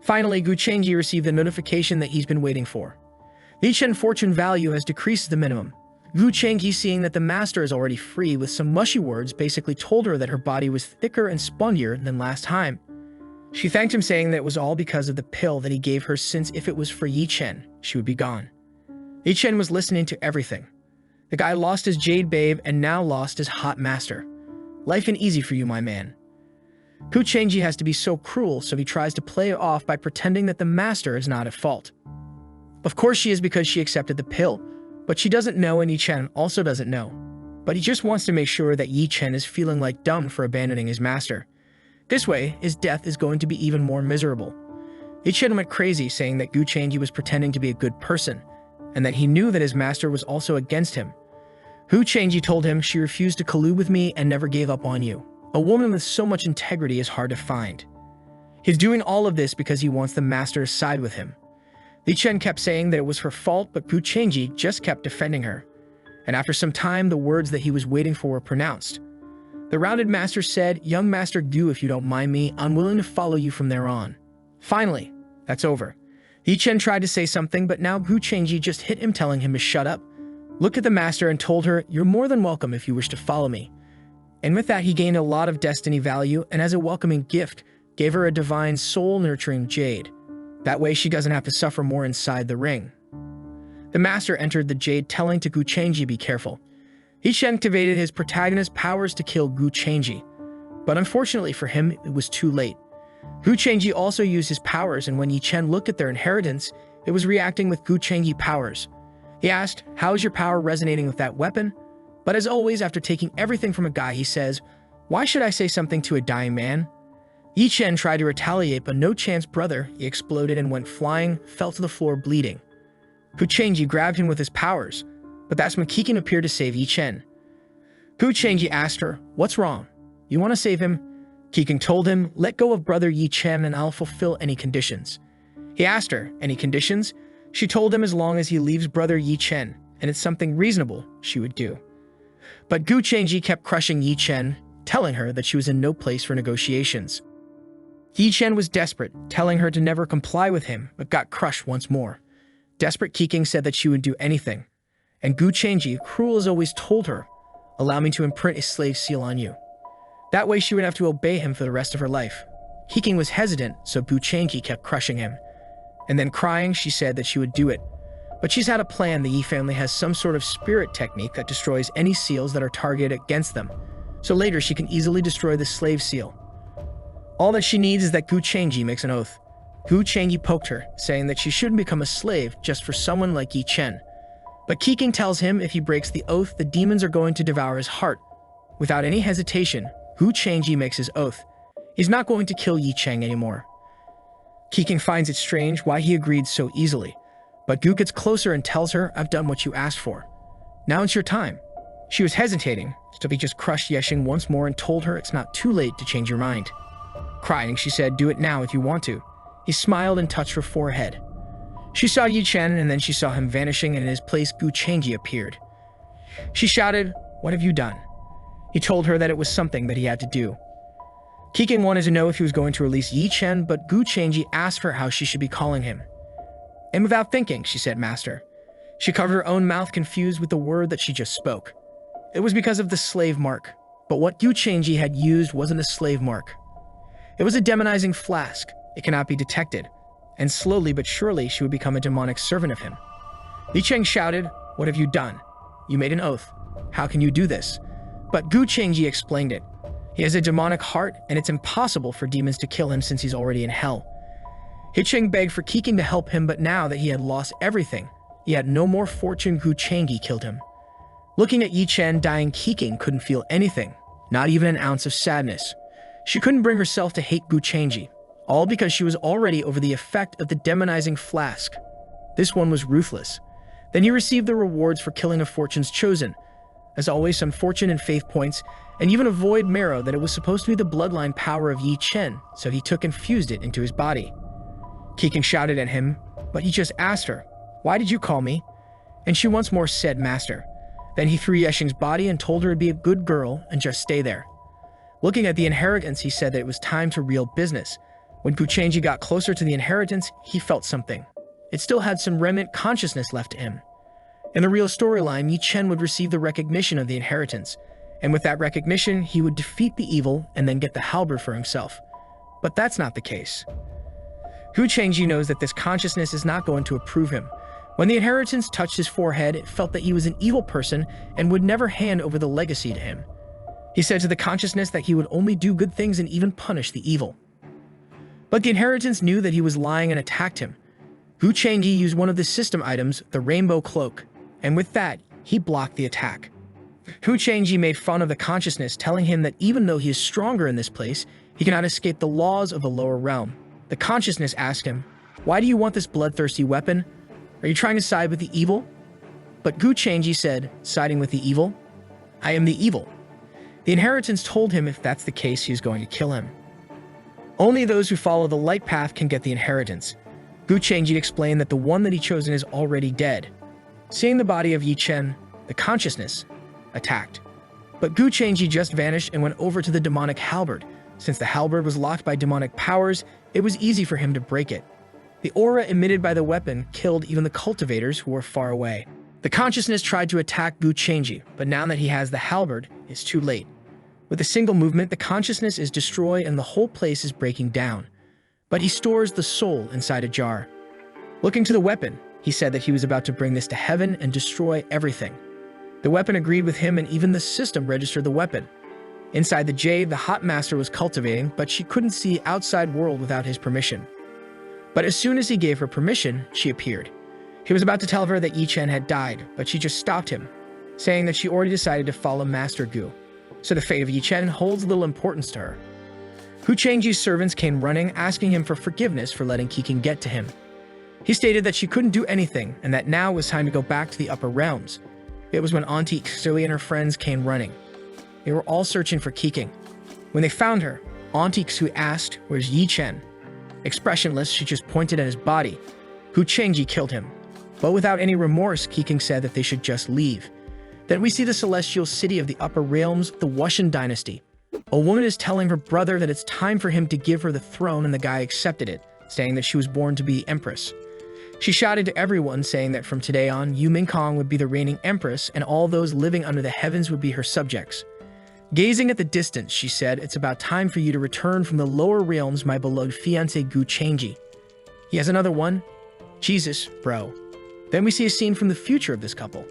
Finally, Gu Changji received the notification that he's been waiting for. Yi Chen fortune value has decreased to the minimum. Gu Changyi, seeing that the master is already free with some mushy words, basically told her that her body was thicker and spongier than last time. She thanked him, saying that it was all because of the pill that he gave her, since if it was for Yi Chen, she would be gone. Yi Chen was listening to everything. The guy lost his jade babe and now lost his hot master. Life ain't easy for you, my man. Gu Changyi has to be so cruel, so he tries to play it off by pretending that the master is not at fault. Of course she is, because she accepted the pill, but she doesn't know, and Yi Chen also doesn't know. But he just wants to make sure that Yi Chen is feeling like dumb for abandoning his master. This way, his death is going to be even more miserable. Yi Chen went crazy, saying that Gu Changyi was pretending to be a good person, and that he knew that his master was also against him. Gu Changyi told him, she refused to collude with me and never gave up on you. A woman with so much integrity is hard to find. He's doing all of this because he wants the master to side with him. Yi Chen kept saying that it was her fault, but Gu Changyi just kept defending her. And after some time, the words that he was waiting for were pronounced. The rounded master said, "Young Master Gu, if you don't mind me, I'm willing to follow you from there on." Finally, that's over. Yi Chen tried to say something, but now Gu Changyi just hit him, telling him to shut up, looked at the master and told her, "You're more than welcome if you wish to follow me." And with that, he gained a lot of destiny value, and as a welcoming gift, gave her a divine soul-nurturing jade. That way she doesn't have to suffer more inside the ring. The master entered the jade, telling to Gu Changyi, be careful. Yi Chen activated his protagonist's powers to kill Gu Changyi, but unfortunately for him, it was too late. Gu Changyi also used his powers, and when Yi Chen looked at their inheritance, it was reacting with Gu Changyi powers. He asked, "How is your power resonating with that weapon?" But as always, after taking everything from a guy, he says, "Why should I say something to a dying man?" Yi Chen tried to retaliate, but no chance, brother. He exploded and went flying, fell to the floor bleeding. Gu Changyi grabbed him with his powers, but that's when Keegan appeared to save Yi Chen. Gu Changyi asked her, "What's wrong? You want to save him?" Keegan told him, "Let go of brother Yi Chen and I'll fulfill any conditions." He asked her, "Any conditions?" She told him as long as he leaves brother Yi Chen, and it's something reasonable, she would do. But Gu Changyi kept crushing Yi Chen, telling her that she was in no place for negotiations. Yi Chen was desperate, telling her to never comply with him, but got crushed once more. Desperate Keeking said that she would do anything, and Gu Changyi, cruel as always, told her, "Allow me to imprint a slave seal on you." That way she would have to obey him for the rest of her life. Keeking was hesitant, so Gu Changyi kept crushing him. And then crying, she said that she would do it. But she's had a plan. The Yi family has some sort of spirit technique that destroys any seals that are targeted against them, so later she can easily destroy the slave seal. All that she needs is that Gu Changyi makes an oath. Gu Changyi poked her, saying that she shouldn't become a slave just for someone like Yi Chen. But Keeking tells him if he breaks the oath, the demons are going to devour his heart. Without any hesitation, Gu Changyi makes his oath. He's not going to kill Yi Chen anymore. Keeking finds it strange why he agreed so easily, but Gu gets closer and tells her, "I've done what you asked for. Now it's your time." She was hesitating, so he just crushed Yexing once more and told her it's not too late to change your mind. Crying, she said, "Do it now if you want to." He smiled and touched her forehead. She saw Yi Chen, and then she saw him vanishing, and in his place Gu Changyi appeared. She shouted, "What have you done?" He told her that it was something that he had to do. Keeking wanted to know if he was going to release Yi Chen, but Gu Changyi asked her how she should be calling him. And without thinking, she said, "Master." She covered her own mouth, confused with the word that she just spoke. It was because of the slave mark, but what Gu Changyi had used wasn't a slave mark. It was a demonizing flask. It cannot be detected, and slowly but surely she would become a demonic servant of him. Li Cheng shouted, "What have you done? You made an oath. How can you do this?" But Gu Changyi explained it. He has a demonic heart, and it's impossible for demons to kill him since he's already in hell. Hi Cheng begged for Keeking to help him, but now that he had lost everything, he had no more fortune. Gu Changyi killed him. Looking at Yi Chen dying, Keeking couldn't feel anything, not even an ounce of sadness. She couldn't bring herself to hate Gu Changyi, all because she was already over the effect of the demonizing flask. This one was ruthless. Then he received the rewards for killing a fortune's chosen. As always, some fortune and faith points, and even avoid marrow that it was supposed to be the bloodline power of Yi Chen, so he took and fused it into his body. Keeking shouted at him, but he just asked her, "Why did you call me?" And she once more said, "Master." Then he threw Yexing's body and told her to be a good girl and just stay there. Looking at the inheritance, he said that it was time to real business. When Gu Changyi got closer to the inheritance, he felt something. It still had some remnant consciousness left to him. In the real storyline, Yi Chen would receive the recognition of the inheritance, and with that recognition, he would defeat the evil and then get the halberd for himself. But that's not the case. Hu Chengji knows that this consciousness is not going to approve him. When the inheritance touched his forehead, it felt that he was an evil person and would never hand over the legacy to him. He said to the consciousness that he would only do good things and even punish the evil. But the inheritance knew that he was lying and attacked him. Hu Chengji used one of the system items, the rainbow cloak, and with that, he blocked the attack. Hu Chengji made fun of the consciousness, telling him that even though he is stronger in this place, he cannot escape the laws of the lower realm. The consciousness asked him, "Why do you want this bloodthirsty weapon? Are you trying to side with the evil?" But Hu Chengji said, "Siding with the evil? I am the evil." The inheritance told him if that's the case, he was going to kill him. Only those who follow the light path can get the inheritance. Hu Chengji explained that the one that he chosen is already dead. Seeing the body of Yi Chen, the consciousness attacked. But Hu Chengji just vanished and went over to the demonic halberd. Since the halberd was locked by demonic powers, it was easy for him to break it. The aura emitted by the weapon killed even the cultivators who were far away. The consciousness tried to attack Hu Chengji, but now that he has the halberd, it's too late. With a single movement, the consciousness is destroyed and the whole place is breaking down. But he stores the soul inside a jar. Looking to the weapon, he said that he was about to bring this to heaven and destroy everything. The weapon agreed with him, and even the system registered the weapon. Inside the jade, the hot master was cultivating, but she couldn't see outside world without his permission. But as soon as he gave her permission, she appeared. He was about to tell her that Yi Chen had died, but she just stopped him, saying that she already decided to follow Master Gu. So the fate of Yi Chen holds little importance to her. Hu Chengji's servants came running, asking him for forgiveness for letting Kiking get to him. He stated that she couldn't do anything, and that now was time to go back to the upper realms. It was when Auntie Xili and her friends came running. They were all searching for Kiking. When they found her, Auntie Xu asked, "Where's Yi Chen?" Expressionless, she just pointed at his body. Hu Chengji killed him. But without any remorse, Kiking said that they should just leave. Then we see the celestial city of the upper realms, the Wushan dynasty. A woman is telling her brother that it's time for him to give her the throne, and the guy accepted it, saying that she was born to be empress. She shouted to everyone, saying that from today on, Yu Mingkong would be the reigning empress, and all those living under the heavens would be her subjects. Gazing at the distance, she said, "It's about time for you to return from the lower realms, my beloved fiancé Hu Chengji." He has another one? Jesus, bro. Then we see a scene from the future of this couple.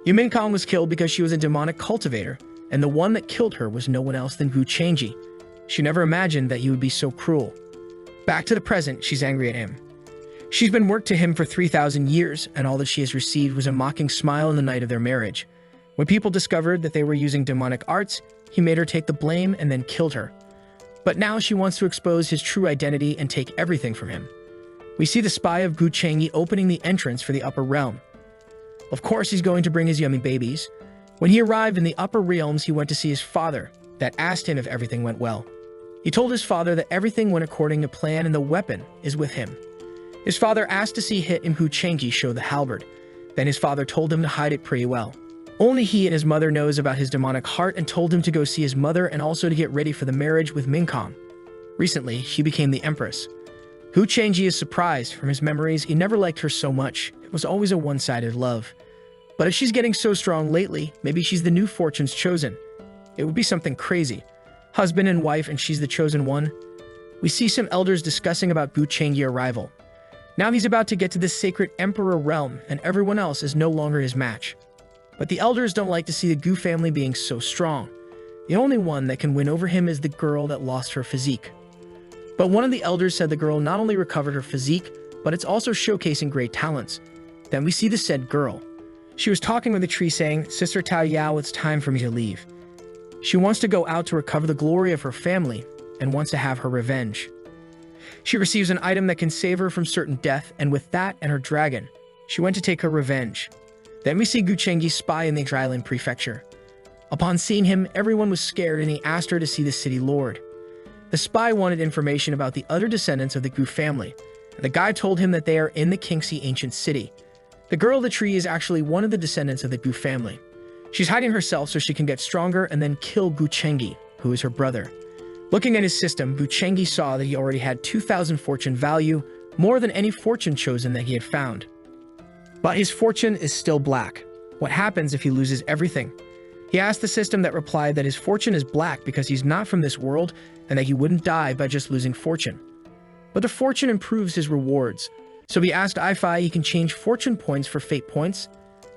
Yu Mingkong was killed because she was a demonic cultivator, and the one that killed her was no one else than Hu Chengji. She never imagined that he would be so cruel. Back to the present, she's angry at him. She's been worked to him for 3,000 years, and all that she has received was a mocking smile in the night of their marriage. When people discovered that they were using demonic arts, he made her take the blame and then killed her. But now she wants to expose his true identity and take everything from him. We see the spy of Hu Chengji opening the entrance for the upper realm. Of course, he's going to bring his yummy babies. When he arrived in the upper realms, he went to see his father, that asked him if everything went well. He told his father that everything went according to plan and the weapon is with him. His father asked to see him Hu Chengji show the halberd. Then his father told him to hide it pretty well. Only he and his mother knows about his demonic heart, and told him to go see his mother and also to get ready for the marriage with Mingkong. Recently, she became the empress. Hu Chengji is surprised. From his memories, he never liked her so much. It was always a one-sided love. But if she's getting so strong lately, maybe she's the new fortune's chosen. It would be something crazy. Husband and wife, and she's the chosen one. We see some elders discussing about Hu Chengji's arrival. Now he's about to get to the sacred emperor realm, and everyone else is no longer his match. But the elders don't like to see the Gu family being so strong. The only one that can win over him is the girl that lost her physique. But one of the elders said the girl not only recovered her physique, but it's also showcasing great talents. Then we see the said girl. She was talking with the tree saying, "Sister Tao Yao, it's time for me to leave." She wants to go out to recover the glory of her family and wants to have her revenge. She receives an item that can save her from certain death, and with that and her dragon, she went to take her revenge. Then we see Hu Chengji's spy in the Dryland prefecture. Upon seeing him, everyone was scared, and he asked her to see the city lord. The spy wanted information about the other descendants of the Gu family, and the guy told him that they are in the Kingxi ancient city. The girl of the tree is actually one of the descendants of the Gu family. She's hiding herself so she can get stronger and then kill Hu Chengji, who is her brother. Looking at his system, Hu Chengji saw that he already had 2,000 fortune value, more than any fortune chosen that he had found. But his fortune is still black. What happens if he loses everything? He asked the system that replied that his fortune is black because he's not from this world and that he wouldn't die by just losing fortune. But the fortune improves his rewards. So he asked Ifi he can change fortune points for fate points.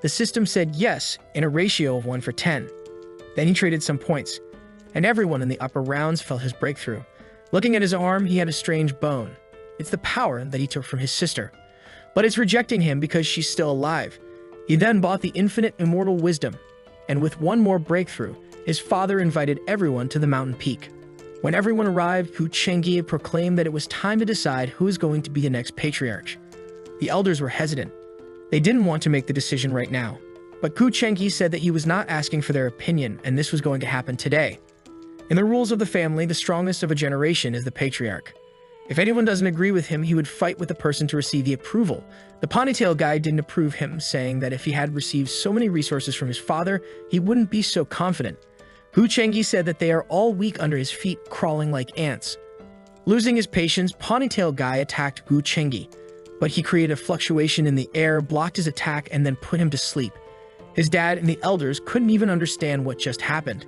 The system said yes, in a ratio of 1 for 10. Then he traded some points, and everyone in the upper rounds felt his breakthrough. Looking at his arm, he had a strange bone. It's the power that he took from his sister. But it's rejecting him because she's still alive. He then bought the infinite immortal wisdom, and with one more breakthrough, his father invited everyone to the mountain peak. When everyone arrived, Gu Chengi proclaimed that it was time to decide who is going to be the next patriarch. The elders were hesitant. They didn't want to make the decision right now. But Gu Chengi said that he was not asking for their opinion, and this was going to happen today. In the rules of the family, the strongest of a generation is the patriarch. If anyone doesn't agree with him, he would fight with the person to receive the approval. The ponytail guy didn't approve him, saying that if he had received so many resources from his father, he wouldn't be so confident. Gu Chengi said that they are all weak under his feet, crawling like ants. Losing his patience, ponytail guy attacked Gu Chengi, but he created a fluctuation in the air, blocked his attack, and then put him to sleep. His dad and the elders couldn't even understand what just happened.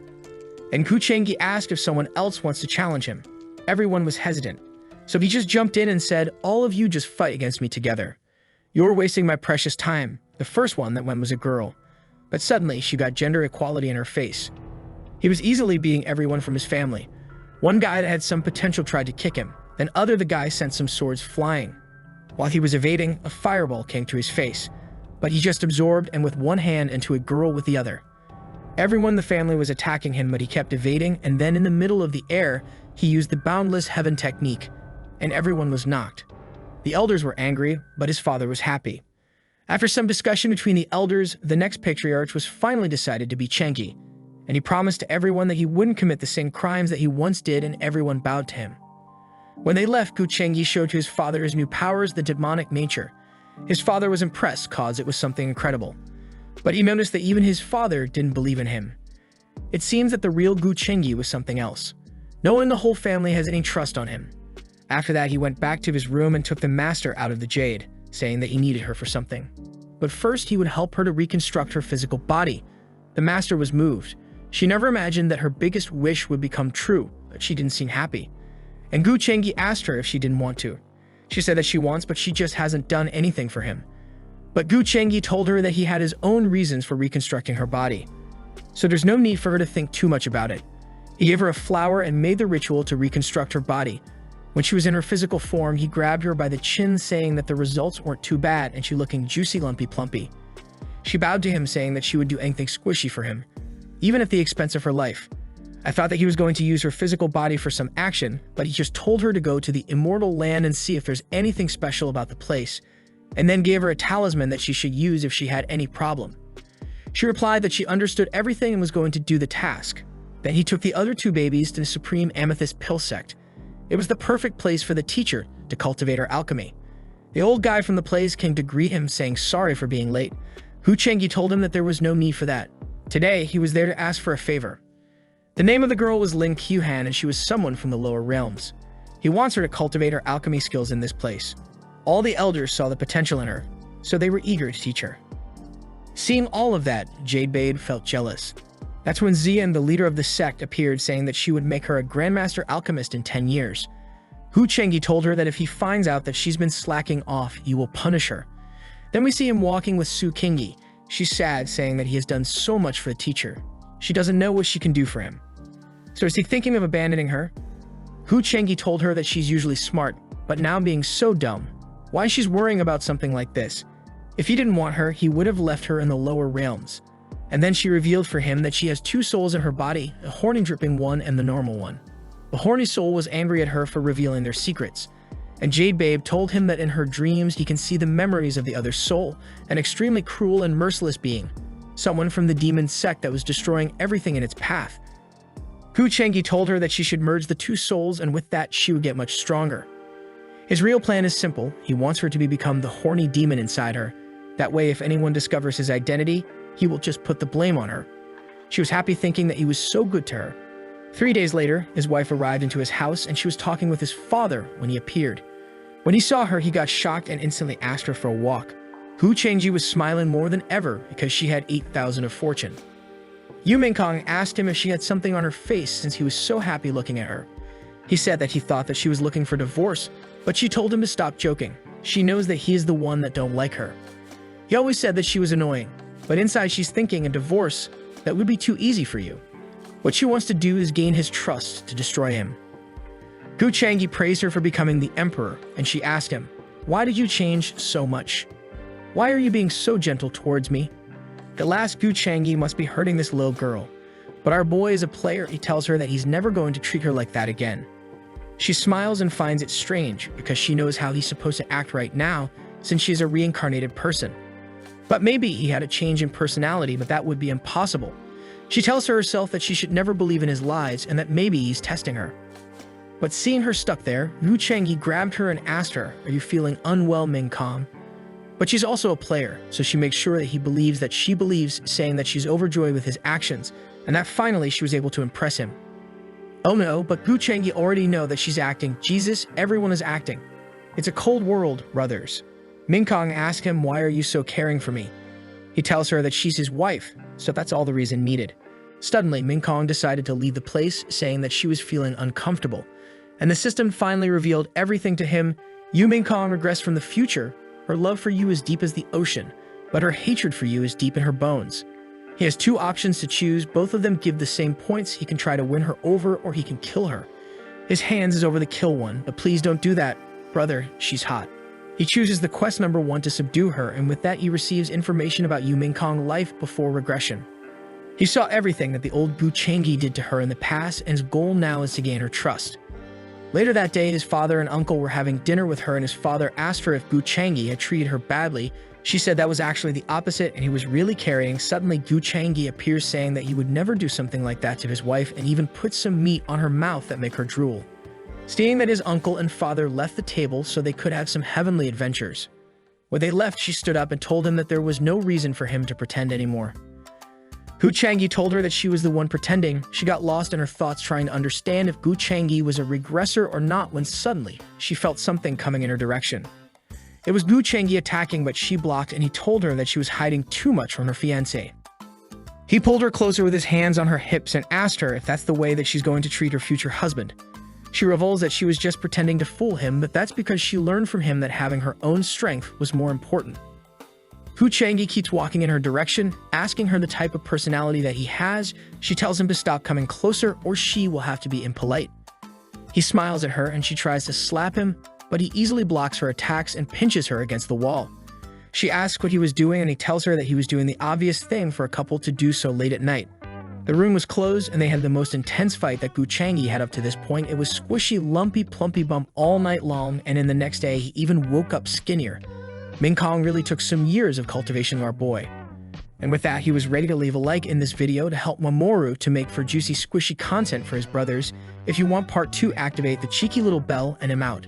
And Gu Chengi asked if someone else wants to challenge him. Everyone was hesitant. So he just jumped in and said, "All of you just fight against me together. You're wasting my precious time." The first one that went was a girl. But suddenly, she got gender equality in her face. He was easily beating everyone from his family. One guy that had some potential tried to kick him. Then the guy sent some swords flying. While he was evading, a fireball came to his face. But he just absorbed and with one hand into a girl with the other. Everyone in the family was attacking him, but he kept evading, and then in the middle of the air, he used the boundless heaven technique, and everyone was knocked. The elders were angry, but his father was happy. After some discussion between the elders, the next patriarch was finally decided to be Chengi, and he promised to everyone that he wouldn't commit the same crimes that he once did, and everyone bowed to him. When they left, Gu Chengi showed to his father his new powers, the demonic nature. His father was impressed, cause it was something incredible. But he noticed that even his father didn't believe in him. It seems that the real Gu Chengi was something else. No one in the whole family has any trust on him. After that, he went back to his room and took the master out of the jade, saying that he needed her for something. But first, he would help her to reconstruct her physical body. The master was moved. She never imagined that her biggest wish would become true, but she didn't seem happy. And Gu Chengi asked her if she didn't want to. She said that she wants, but she just hasn't done anything for him. But Gu Chengi told her that he had his own reasons for reconstructing her body. So there's no need for her to think too much about it. He gave her a flower and made the ritual to reconstruct her body. When she was in her physical form, he grabbed her by the chin, saying that the results weren't too bad and she looking juicy, lumpy, plumpy. She bowed to him, saying that she would do anything squishy for him, even at the expense of her life. I thought that he was going to use her physical body for some action, but he just told her to go to the immortal land and see if there's anything special about the place, and then gave her a talisman that she should use if she had any problem. She replied that she understood everything and was going to do the task. Then he took the other two babies to the Supreme Amethyst Pill Sect. It was the perfect place for the teacher to cultivate her alchemy. The old guy from the place came to greet him, saying sorry for being late. Gu Chengi told him that there was no need for that. Today, he was there to ask for a favor. The name of the girl was Lin Qiuhan, and she was someone from the lower realms. He wants her to cultivate her alchemy skills in this place. All the elders saw the potential in her, so they were eager to teach her. Seeing all of that, Jade Babe felt jealous. That's when Zian, the leader of the sect, appeared, saying that she would make her a Grandmaster Alchemist in 10 years. Gu Chengi told her that if he finds out that she's been slacking off, he will punish her. Then we see him walking with Su Kingi. She's sad, saying that he has done so much for the teacher. She doesn't know what she can do for him. So is he thinking of abandoning her? Gu Chengi told her that she's usually smart, but now being so dumb. Why she's worrying about something like this? If he didn't want her, he would have left her in the lower realms. And then she revealed for him that she has two souls in her body, a horny dripping one and the normal one. The horny soul was angry at her for revealing their secrets. And Jade Babe told him that in her dreams he can see the memories of the other soul, an extremely cruel and merciless being. Someone from the demon sect that was destroying everything in its path. Gu Chengi told her that she should merge the two souls, and with that she would get much stronger. His real plan is simple. He wants her to become the horny demon inside her. That way, if anyone discovers his identity, he will just put the blame on her. She was happy, thinking that he was so good to her. 3 days later, his wife arrived into his house, and she was talking with his father when he appeared. When he saw her, he got shocked and instantly asked her for a walk. Gu Changji was smiling more than ever because she had 8,000 of fortune. Yu Mingkong asked him if she had something on her face since he was so happy looking at her. He said that he thought that she was looking for divorce, but she told him to stop joking. She knows that he is the one that don't like her. He always said that she was annoying, but inside she's thinking a divorce that would be too easy for you. What she wants to do is gain his trust to destroy him. Gu Changji praised her for becoming the emperor, and she asked him, "Why did you change so much? Why are you being so gentle towards me?" At last, Gu Changji must be hurting this little girl. But our boy is a player. He tells her that he's never going to treat her like that again. She smiles and finds it strange because she knows how he's supposed to act right now since she's a reincarnated person. But maybe he had a change in personality, but that would be impossible. She tells herself that she should never believe in his lies and that maybe he's testing her. But seeing her stuck there, Gu Changji grabbed her and asked her, "Are you feeling unwell, Mingkong?" But she's also a player, so she makes sure that he believes that she believes, saying that she's overjoyed with his actions, and that finally she was able to impress him. Oh no, but Gu Changji already know that she's acting. Jesus, everyone is acting. It's a cold world, brothers. Mingkong asks him, "Why are you so caring for me?" He tells her that she's his wife, so that's all the reason needed. Suddenly, Mingkong decided to leave the place, saying that she was feeling uncomfortable. And the system finally revealed everything to him. Yu Mingkong regressed from the future. Her love for you is deep as the ocean, but her hatred for you is deep in her bones. He has two options to choose. Both of them give the same points. He can try to win her over or he can kill her. His hands is over the kill one, but please don't do that. Brother, she's hot. He chooses the quest number 1 to subdue her, and with that he receives information about Yu Mingkong's life before regression. He saw everything that the old Gu Changji did to her in the past, and his goal now is to gain her trust. Later that day, his father and uncle were having dinner with her, and his father asked her if Gu Changji had treated her badly. She said that was actually the opposite, and he was really caring. Suddenly, Gu Changji appears saying that he would never do something like that to his wife, and even put some meat on her mouth that make her drool. Seeing that his uncle and father left the table so they could have some heavenly adventures. When they left, she stood up and told him that there was no reason for him to pretend anymore. Gu Changji told her that she was the one pretending. She got lost in her thoughts trying to understand if Gu Changji was a regressor or not when suddenly she felt something coming in her direction. It was Gu Changji attacking, but she blocked, and he told her that she was hiding too much from her fiancé. He pulled her closer with his hands on her hips and asked her if that's the way that she's going to treat her future husband. She reveals that she was just pretending to fool him, but that's because she learned from him that having her own strength was more important. Gu Changji keeps walking in her direction, asking her the type of personality that he has. She tells him to stop coming closer or she will have to be impolite. He smiles at her and she tries to slap him, but he easily blocks her attacks and pinches her against the wall. She asks what he was doing, and he tells her that he was doing the obvious thing for a couple to do so late at night. The room was closed and they had the most intense fight that Gu Changji had up to this point. It was squishy, lumpy, plumpy bump all night long, and in the next day he even woke up skinnier. Mingkong really took some years of cultivation of our boy. And with that, he was ready to leave a like in this video to help Mamoru to make for juicy, squishy content for his brothers. If you want part 2, activate the cheeky little bell, and I'm out.